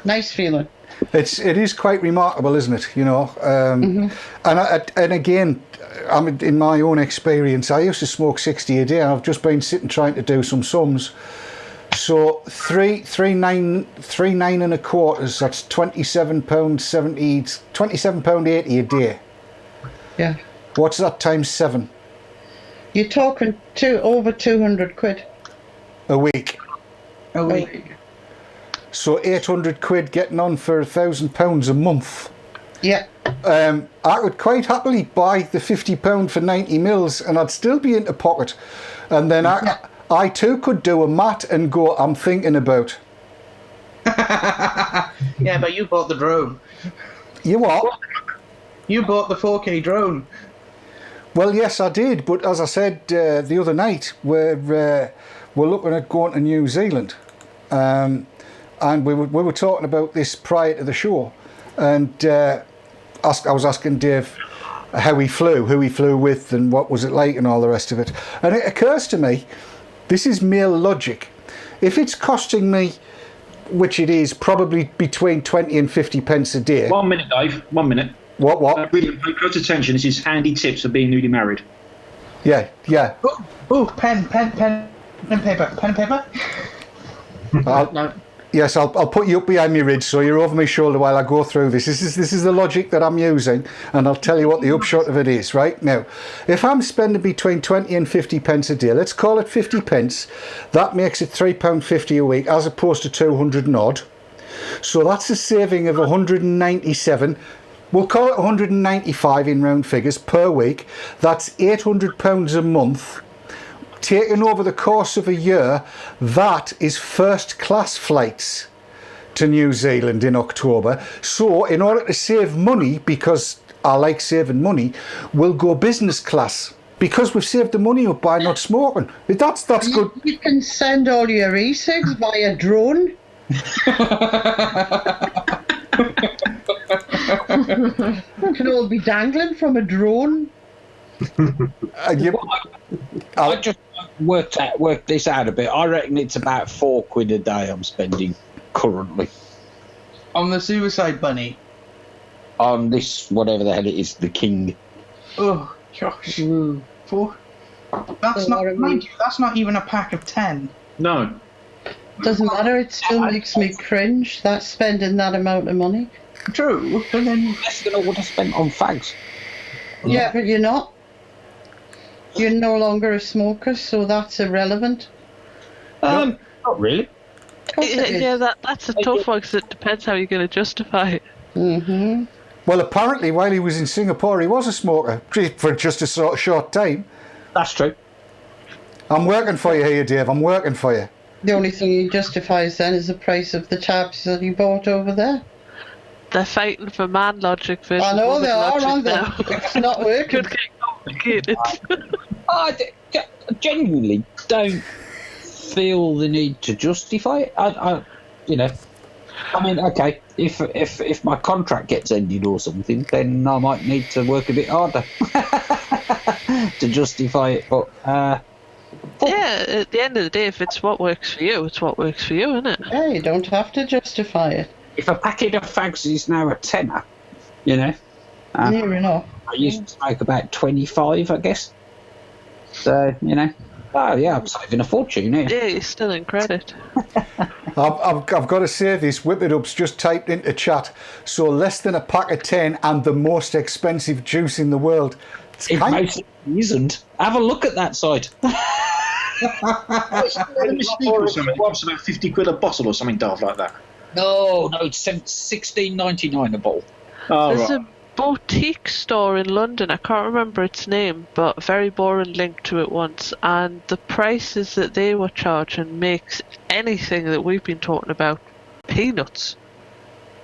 Nice feeling. It is quite remarkable, isn't it? You know, and again, I mean, in my own experience, I used to smoke 60 a day, and I've just been sitting trying to do some sums. So £3.9 and a quarters. That's £27.70, £27.80 a day. Yeah. What's that times 7? You're talking over 200 quid a week. A week. So 800 quid getting on for £1,000 a month. Yeah. I could quite happily buy the £50 for 90 mils, and I'd still be into pocket. And then I too could do a mat and go, I'm thinking about. Yeah, but you bought the drone. You what? You bought the 4K drone. Well, yes, I did. But as I said the other night, we're looking at going to New Zealand, and we were talking about this prior to the show, and I was asking Dave how he flew, who he flew with, and what was it like, and all the rest of it. And it occurs to me, this is mere logic. If it's costing me, which it is, probably between 20 and 50 pence a day. 1 minute, Dave. 1 minute. What? Really pay close attention. This is handy tips for being newly married. Yeah. Oh, pen and paper. No. Yes, I'll put you up behind me, Ridge, so you're over my shoulder while I go through this. This is the logic that I'm using, and I'll tell you what the upshot of it is, right? Now, if I'm spending between 20 and 50 pence a day, let's call it 50 pence, that makes it £3.50 a week, as opposed to 200 and odd. So that's a saving of 197, we'll call it 195 in round figures per week. That's £800 a month. Taken over the course of a year, that is first class flights to New Zealand in October. So in order to save money, because I like saving money, we'll go business class, because we've saved the money up by not smoking. That's good. You can send all your e-cigs via drone. Can all be dangling from a drone. I just worked this out a bit. I reckon it's about £4 a day I'm spending currently On the suicide bunny. on this, whatever the hell it is, the King. Oh, gosh. 4. That's not even a pack of 10. No. Doesn't matter, it still makes me cringe, that spending that amount of money. True, but then... Less than I would have spent on fags. Yeah, but you're not. You're no longer a smoker, so that's irrelevant. Not really. Yeah, that's a tough one, because it depends how you're going to justify it. Mm-hmm. Well, apparently, while he was in Singapore, he was a smoker for just a sort of short time. That's true. I'm working for you here, Dave. I'm working for you. The only thing he justifies then is the price of the tabs that he bought over there. They're fighting for man logic versus I know woman they are, logic aren't they? now. It's not working. Could get complicated. I genuinely don't feel the need to justify it. I mean, okay, if my contract gets ended or something, then I might need to work a bit harder to justify it. But Yeah, at the end of the day, if it's what works for you, it's what works for you, isn't it? Yeah, you don't have to justify it. if a packet of fags is now a tenner, you know, Near enough. I used to smoke about 25, I guess. So, you know, oh yeah, I'm saving a fortune here. Yeah, you're still in credit. I've got to say this, Whip It Up's just typed into chat, so less than a pack of 10 and the most expensive juice in the world. It most isn't. Have a look at that site. What's about 50 quid a bottle or something daft like that? No, it's $16.99 a bottle. Oh, There's right. a boutique store in London, I can't remember its name, but very boring link to it once, and the prices that they were charging makes anything that we've been talking about peanuts.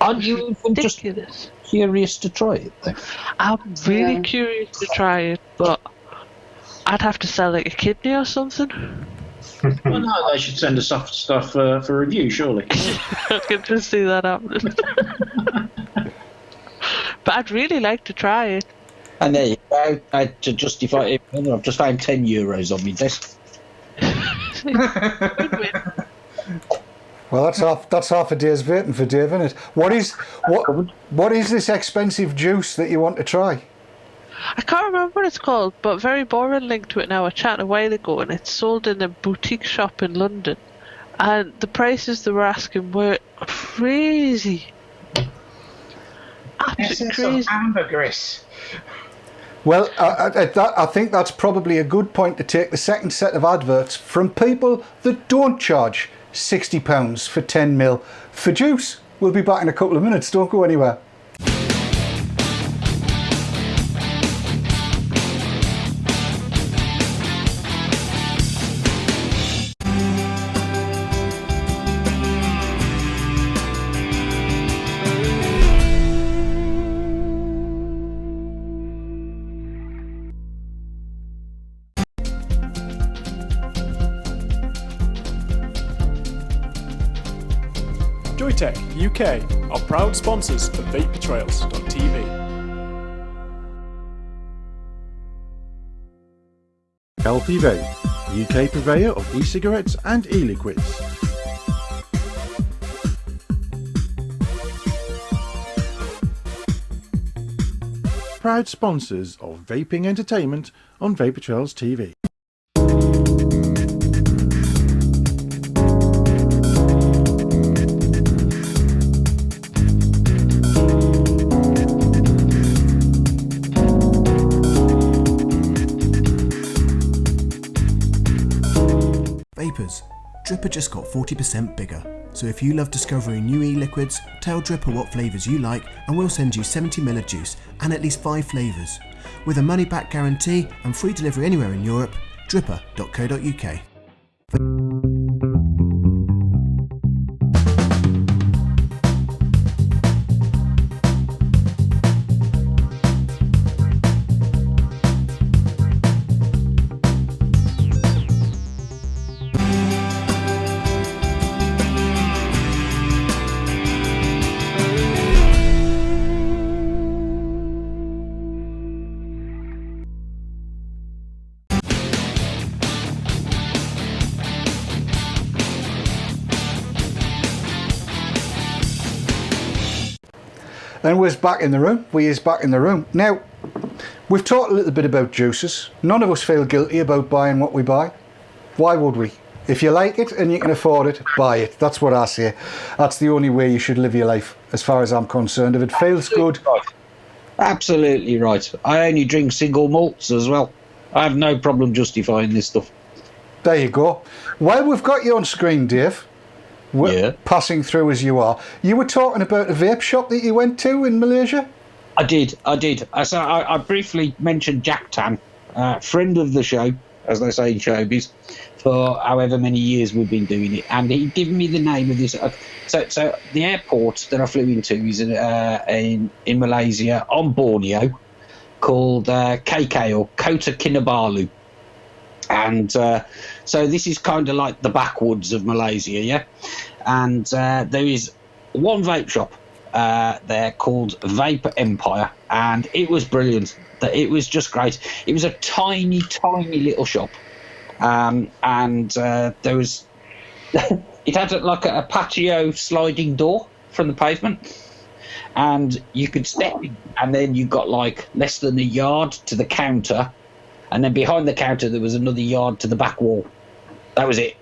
Aren't you even just Ridiculous. curious to try it, though? I'm really curious to try it, but I'd have to sell like a kidney or something. Well, no, they should send us stuff for review, surely. I can just see that happening. But I'd really like to try it. And there you go. To justify it, I've just found €10 on my desk. Good win. Well, that's half a day's vaping for Dave, isn't it? What is this expensive juice that you want to try? I can't remember what it's called, but very boring link to it now. I chatted a while ago, and it's sold in a boutique shop in London. And the prices they were asking were crazy. Absolutely crazy. Ambergris. Well, I think that's probably a good point to take the second set of adverts from people that don't charge £60 for 10ml for juice. We'll be back in a couple of minutes. Don't go anywhere. Duitech UK are proud sponsors of vapetrails.tv. Healthy Vape, UK purveyor of e-cigarettes and e-liquids. Proud sponsors of vaping entertainment on Vapor Trails TV. Vapors, Dripper just got 40% bigger. So if you love discovering new e-liquids, tell Dripper what flavours you like and we'll send you 70ml of juice and at least 5 flavours. With a money back guarantee and free delivery anywhere in Europe, dripper.co.uk. And we're back in the room. We is back in the room. Now, we've talked a little bit about juices. None of us feel guilty about buying what we buy. Why would we? If you like it and you can afford it, buy it. That's what I say. That's the only way you should live your life, as far as I'm concerned. If it feels good. Absolutely right. I only drink single malts as well. I have no problem justifying this stuff. There you go. Well, we've got you on screen, Dave. Yeah. Passing through as you are. You were talking about a vape shop that you went to in Malaysia? I did. So I briefly mentioned Jack Tan, friend of the show, as they say in showbiz, for however many years we've been doing it. And he gave me the name of this. So the airport that I flew into is in Malaysia, on Borneo, called KK, or Kota Kinabalu. And so this is kind of like the backwoods of Malaysia, yeah? And there is one vape shop there called Vapor Empire, and it was brilliant. It was just great. It was a tiny, tiny little shop. And there was... it had like a patio sliding door from the pavement. And you could step in, and then you got like less than a yard to the counter. And then behind the counter, there was another yard to the back wall. That was it.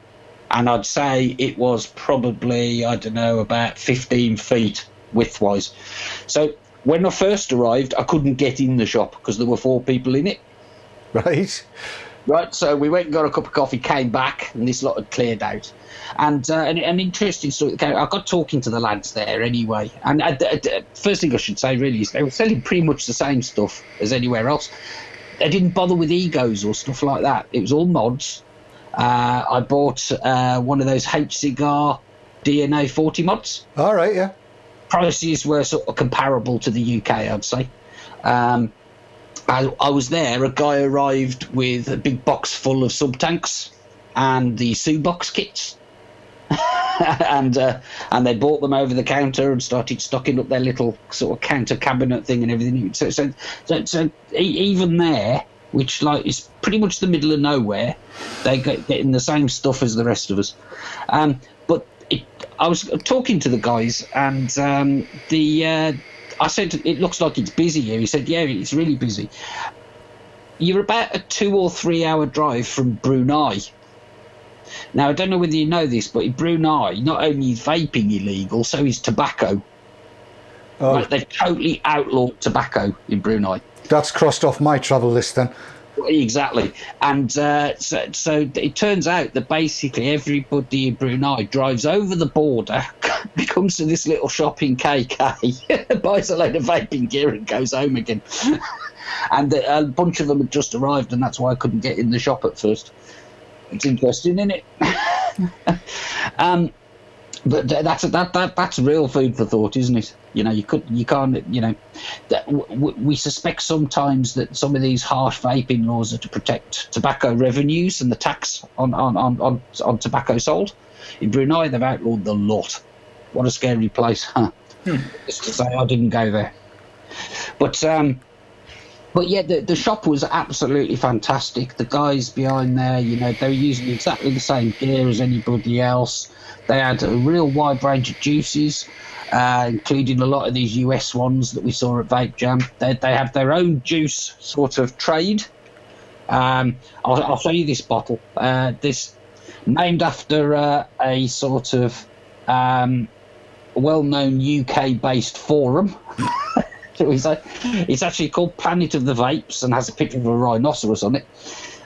And I'd say it was probably, I don't know, about 15 feet widthwise. So when I first arrived, I couldn't get in the shop because there were 4 people in it. Right. Right, so we went and got a cup of coffee, came back, and this lot had cleared out. And an interesting story. I got talking to the lads there anyway. And first thing I should say, really, is they were selling pretty much the same stuff as anywhere else. They didn't bother with egos or stuff like that. It was all mods. I bought one of those H-cigar DNA 40 mods. All right, yeah. Prices were sort of comparable to the UK, I'd say. I was there. A guy arrived with a big box full of sub-tanks and the Subox kits. and they bought them over the counter and started stocking up their little sort of counter cabinet thing and everything. So even there, which like is pretty much the middle of nowhere, they getting the same stuff as the rest of us. But I was talking to the guys, and I said, it looks like it's busy here. He said, yeah, it's really busy. You're about a 2 or 3 hour drive from Brunei. Now, I don't know whether you know this, but in Brunei, not only is vaping illegal, so is tobacco. Oh. Right, they've totally outlawed tobacco in Brunei. That's crossed off my travel list then. Exactly. And so it turns out that basically everybody in Brunei drives over the border, comes to this little shop in KK, buys a load of vaping gear and goes home again. And a bunch of them had just arrived, and that's why I couldn't get in the shop at first. It's interesting, isn't it? But that's real food for thought, isn't it? You know, you can't. You know, we suspect sometimes that some of these harsh vaping laws are to protect tobacco revenues and the tax on tobacco sold. In Brunei, they've outlawed the lot. what a scary place, huh? Just to say I didn't go there. But yeah, the shop was absolutely fantastic. The guys behind there, you know, they were using exactly the same gear as anybody else. They had a real wide range of juices, including a lot of these US ones that we saw at Vape Jam. They have their own juice sort of trade. I'll show you this bottle. This named after a sort of well-known UK-based forum. It's actually called Planet of the Vapes and has a picture of a rhinoceros on it.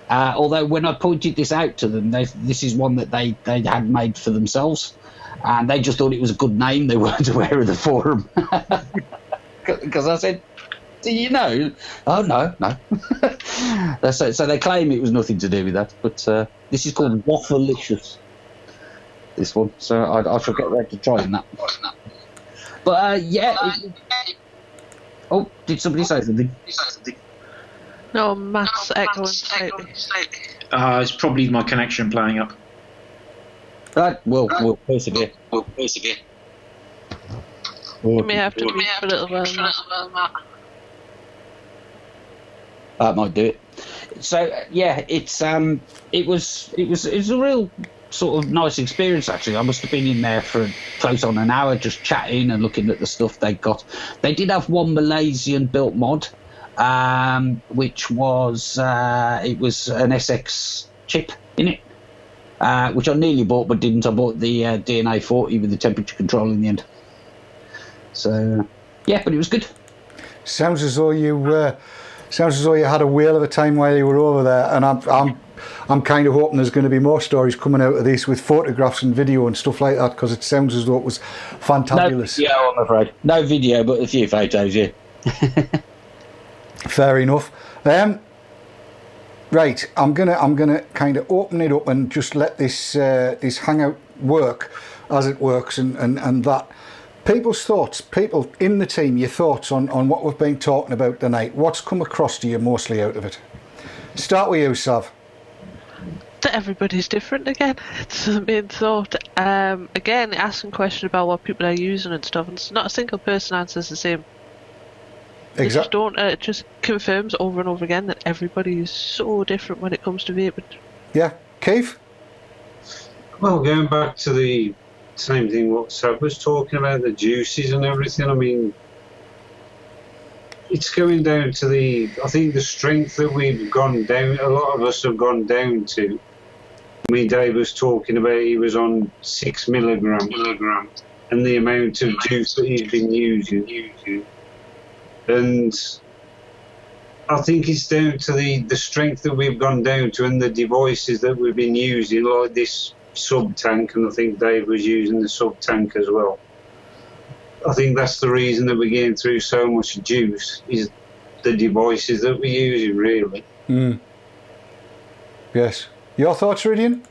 Although when I pointed this out to them, this is one that they had made for themselves, and they just thought it was a good name. They weren't aware of the forum. Because I said, do you know? Oh, no. So they claim it was nothing to do with that, but this is called Waffleicious, this one. So I shall get ready to try that. But yeah. Oh, did somebody say something? No, Matt's echoing slightly. It's probably my connection playing up. We'll persevere. You may have to mute for a little while, Matt. That might do it. So yeah, it was a real sort of nice experience, actually. I must have been in there for close on an hour just chatting and looking at the stuff they got. They did have one Malaysian built mod, which was it was an SX chip in it, which I nearly bought but didn't. I bought the DNA 40 with the temperature control in the end. So yeah, but it was good. Sounds as though you had a whale of a time while you were over there, and I'm kind of hoping there's going to be more stories coming out of this with photographs and video and stuff like that, because it sounds as though it was fantabulous. No video, I'm afraid. No video, but a few photos, yeah. Fair enough. Right, I'm gonna kind of open it up and just let this hangout work as it works, and that. People's thoughts, people in the team, your thoughts on what we've been talking about tonight. What's come across to you mostly out of it? Start with you, Sav. That everybody's different again. It's the main thought. Again, asking questions about what people are using and stuff, and it's not a single person answers the same. Exactly. It just confirms over and over again that everybody is so different when it comes to vaping. Yeah. Keith? Well, going back to the same thing what Sab was talking about, the juices and everything, I mean, it's going down to I think the strength that we've gone down, a lot of us have gone down to. I mean, Dave was talking about he was on 6 milligram, and the amount of juice that he's been using. And I think it's down to the strength that we've gone down to and the devices that we've been using, like this sub-tank, and I think Dave was using the sub-tank as well. I think that's the reason that we're getting through so much juice, is the devices that we're using, really. Yes. Your thoughts, Ridian?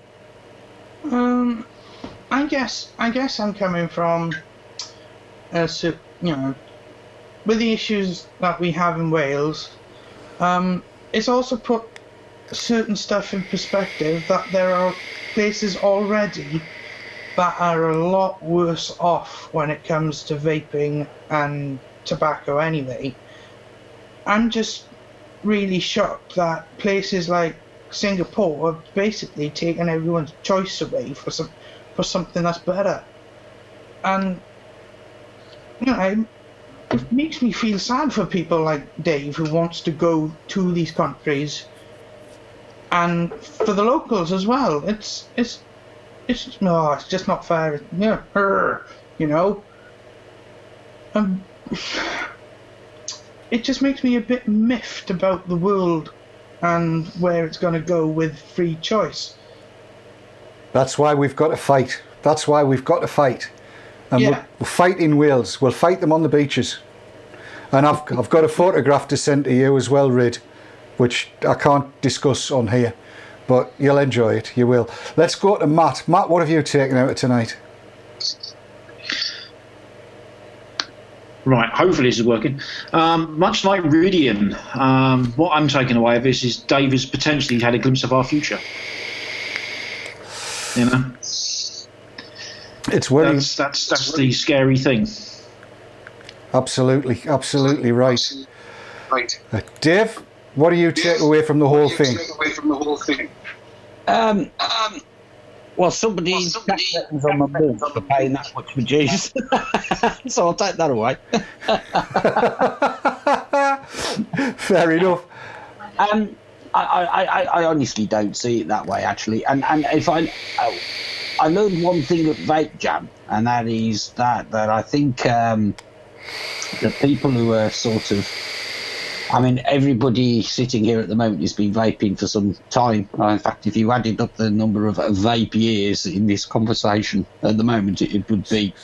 I guess I'm coming from, with the issues that we have in Wales, it's also put certain stuff in perspective, that there are places already that are a lot worse off when it comes to vaping and tobacco anyway. I'm just really shocked that places like Singapore have basically taken everyone's choice away for something that's better. And it makes me feel sad for people like Dave, who wants to go to these countries, and for the locals as well. It's just not fair. It just makes me a bit miffed about the world and where it's going to go with free choice. That's why we've got to fight. And we'll fight in Wales. We'll fight them on the beaches. And I've got a photograph to send to you as well, Rid, which I can't discuss on here, but you'll enjoy it. You will. Let's go to Matt. Matt, what have you taken out of tonight? Right, hopefully this is working. Much like Ridian, what I'm taking away of this is Dave has potentially had a glimpse of our future. It's worrying. That's the scary thing. Absolutely right. Dave, what do you take away from the whole thing? Well, somebody was on my mug for paying that much for juice, so I'll take that away. Fair enough. I honestly don't see it that way, actually. And if I learned one thing at Vape Jam, and that is that I think the people who are sort of, I mean, everybody sitting here at the moment has been vaping for some time. In fact, if you added up the number of vape years in this conversation at the moment, it would be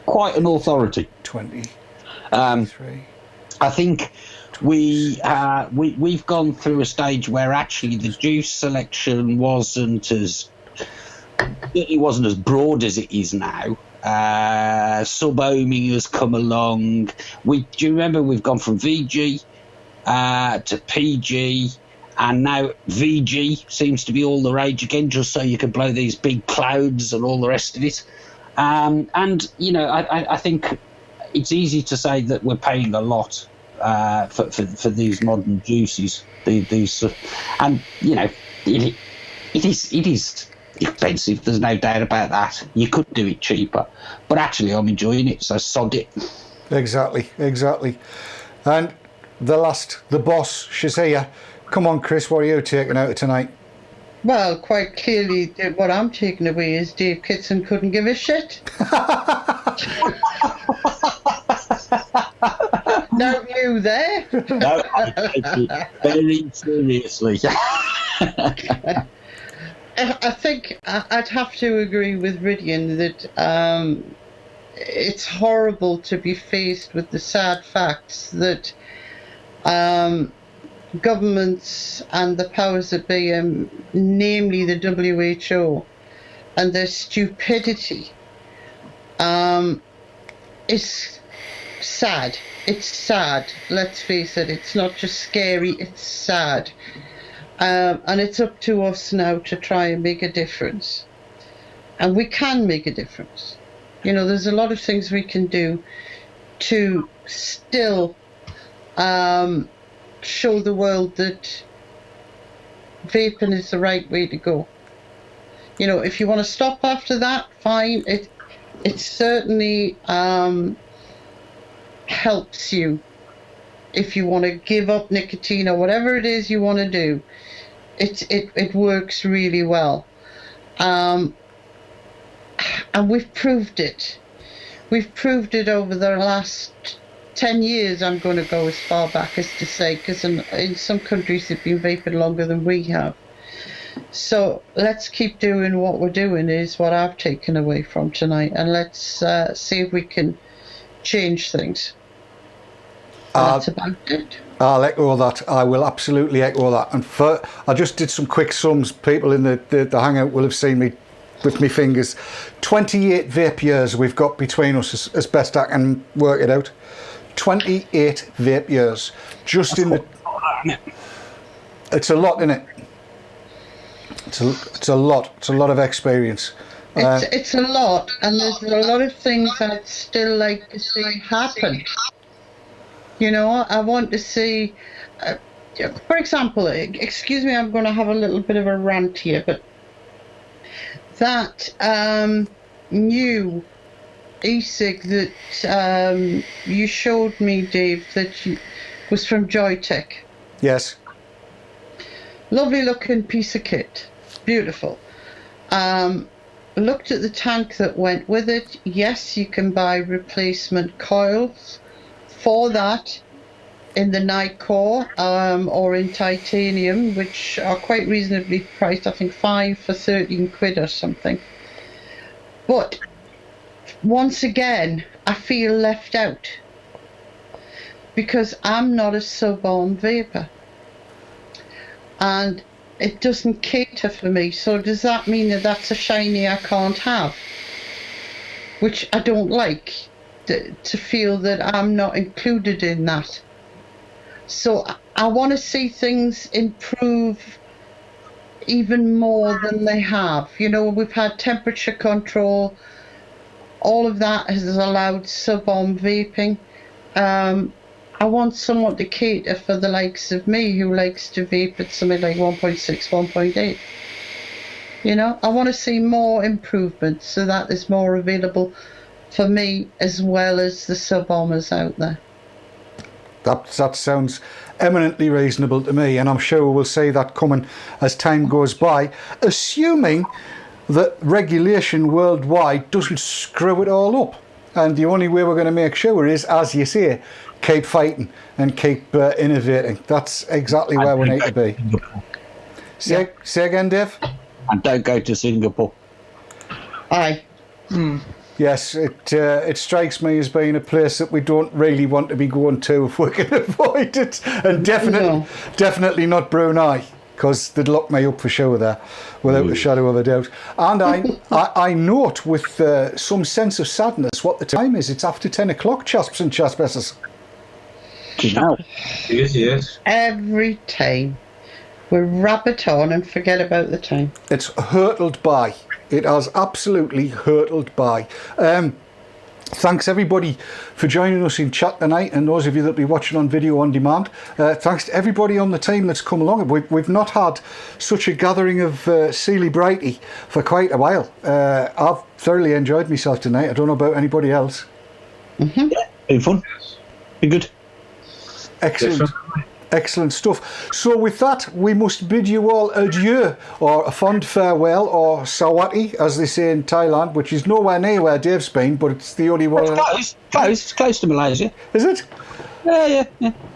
quite an authority. 20. I think we've gone through a stage where actually the juice selection wasn't as broad as it is now. Sub-ohming has come along. Do you remember we've gone from VG to PG, and now VG seems to be all the rage again, just so you can blow these big clouds and all the rest of it. And you know, I think it's easy to say that we're paying a lot for these modern juices. These and you know, it is expensive. There's no doubt about that. You could do it cheaper, but actually, I'm enjoying it, so sod it. Exactly. And the boss, Shazia. Come on, Chris, what are you taking out of tonight? Well, quite clearly, what I'm taking away is Dave Kitson couldn't give a shit. No, you there? No, I take it very seriously. I think I'd have to agree with Ridian that it's horrible to be faced with the sad facts that governments and the powers that be, namely the WHO, and their stupidity is sad. It's sad, let's face it. It's not just scary, it's sad. And it's up to us now to try and make a difference. And we can make a difference. You know, there's a lot of things we can do to still show the world that vaping is the right way to go. You know, if you want to stop after that, fine. It certainly helps you. If you want to give up nicotine or whatever it is you want to do, it works really well. And we've proved it. We've proved it over the last 10 years, I'm going to go as far back as to say, because in some countries they've been vaping longer than we have. So let's keep doing what we're doing is what I've taken away from tonight, and let's see if we can change things. That's about it. I'll echo that. I will absolutely echo that. And I just did some quick sums. People in the hangout will have seen me with my fingers. 28 vape years we've got between us, as best I can work it out. 28 vape years. Just in the... It's a lot, isn't it? It's a lot. It's a lot of experience. It's a lot, and there's a lot of things I'd still like to see happen. You know, I want to see, for example, excuse me, I'm going to have a little bit of a rant here, but that new e-cig that you showed me, Dave, that was from Joytech. Yes. Lovely looking piece of kit. Beautiful. Looked at the tank that went with it. Yes, you can buy replacement coils for that in the Nicor or in titanium, which are quite reasonably priced. I think 5 for 13 quid or something. But once again, I feel left out because I'm not a sub-on vapor, and it doesn't cater for me. So does that mean that that's a shiny I can't have? Which I don't like, to feel that I'm not included in that. So I want to see things improve even more than they have. You know, we've had temperature control, all of that has allowed sub-ohm vaping. I want someone to cater for the likes of me who likes to vape at something like 1.6, 1.8. You know, I want to see more improvements so that there's more available for me as well as the sub-ohmers out there. That sounds eminently reasonable to me, and I'm sure we'll see that coming as time goes by, assuming that regulation worldwide doesn't screw it all up. And the only way we're going to make sure is, as you say, keep fighting and keep innovating. That's exactly where we need to be. Say again, Dave? And don't go to Singapore. Aye. Yes, it strikes me as being a place that we don't really want to be going to if we can avoid it. And definitely not Brunei, because they'd lock me up for sure there, without a shadow of a doubt. And I note with some sense of sadness what the time is. It's after 10 o'clock, chasps and chaspesses. Yes. Every time we rabbit on and forget about the time. It's hurtled by. It has absolutely hurtled by. Thanks everybody for joining us in chat tonight, and those of you that will be watching on video on demand. Thanks to everybody on the team that's come along. We've not had such a gathering of Sealy Brighty for quite a while. I've thoroughly enjoyed myself tonight. I don't know about anybody else. Yeah, been fun. Been good. Excellent stuff. So with that, we must bid you all adieu, or a fond farewell, or sawati, as they say in Thailand, which is nowhere near where Dave's been, but it's the only one. It's close. It's close to Malaysia. Is it? Yeah.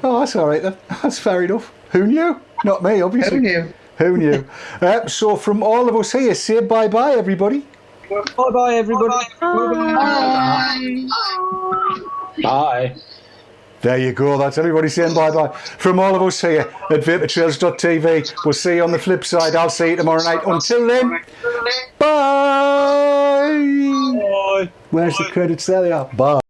Oh, that's all right then. That's fair enough. Who knew? Not me, obviously. Who knew? So from all of us here, say bye-bye, everybody. Bye-bye, everybody. Bye. Bye. There you go, that's everybody saying bye-bye. From all of us here at vaportrails.tv, we'll see you on the flip side. I'll see you tomorrow night. Until then, bye! Bye! Where's the credits? There they are. Bye.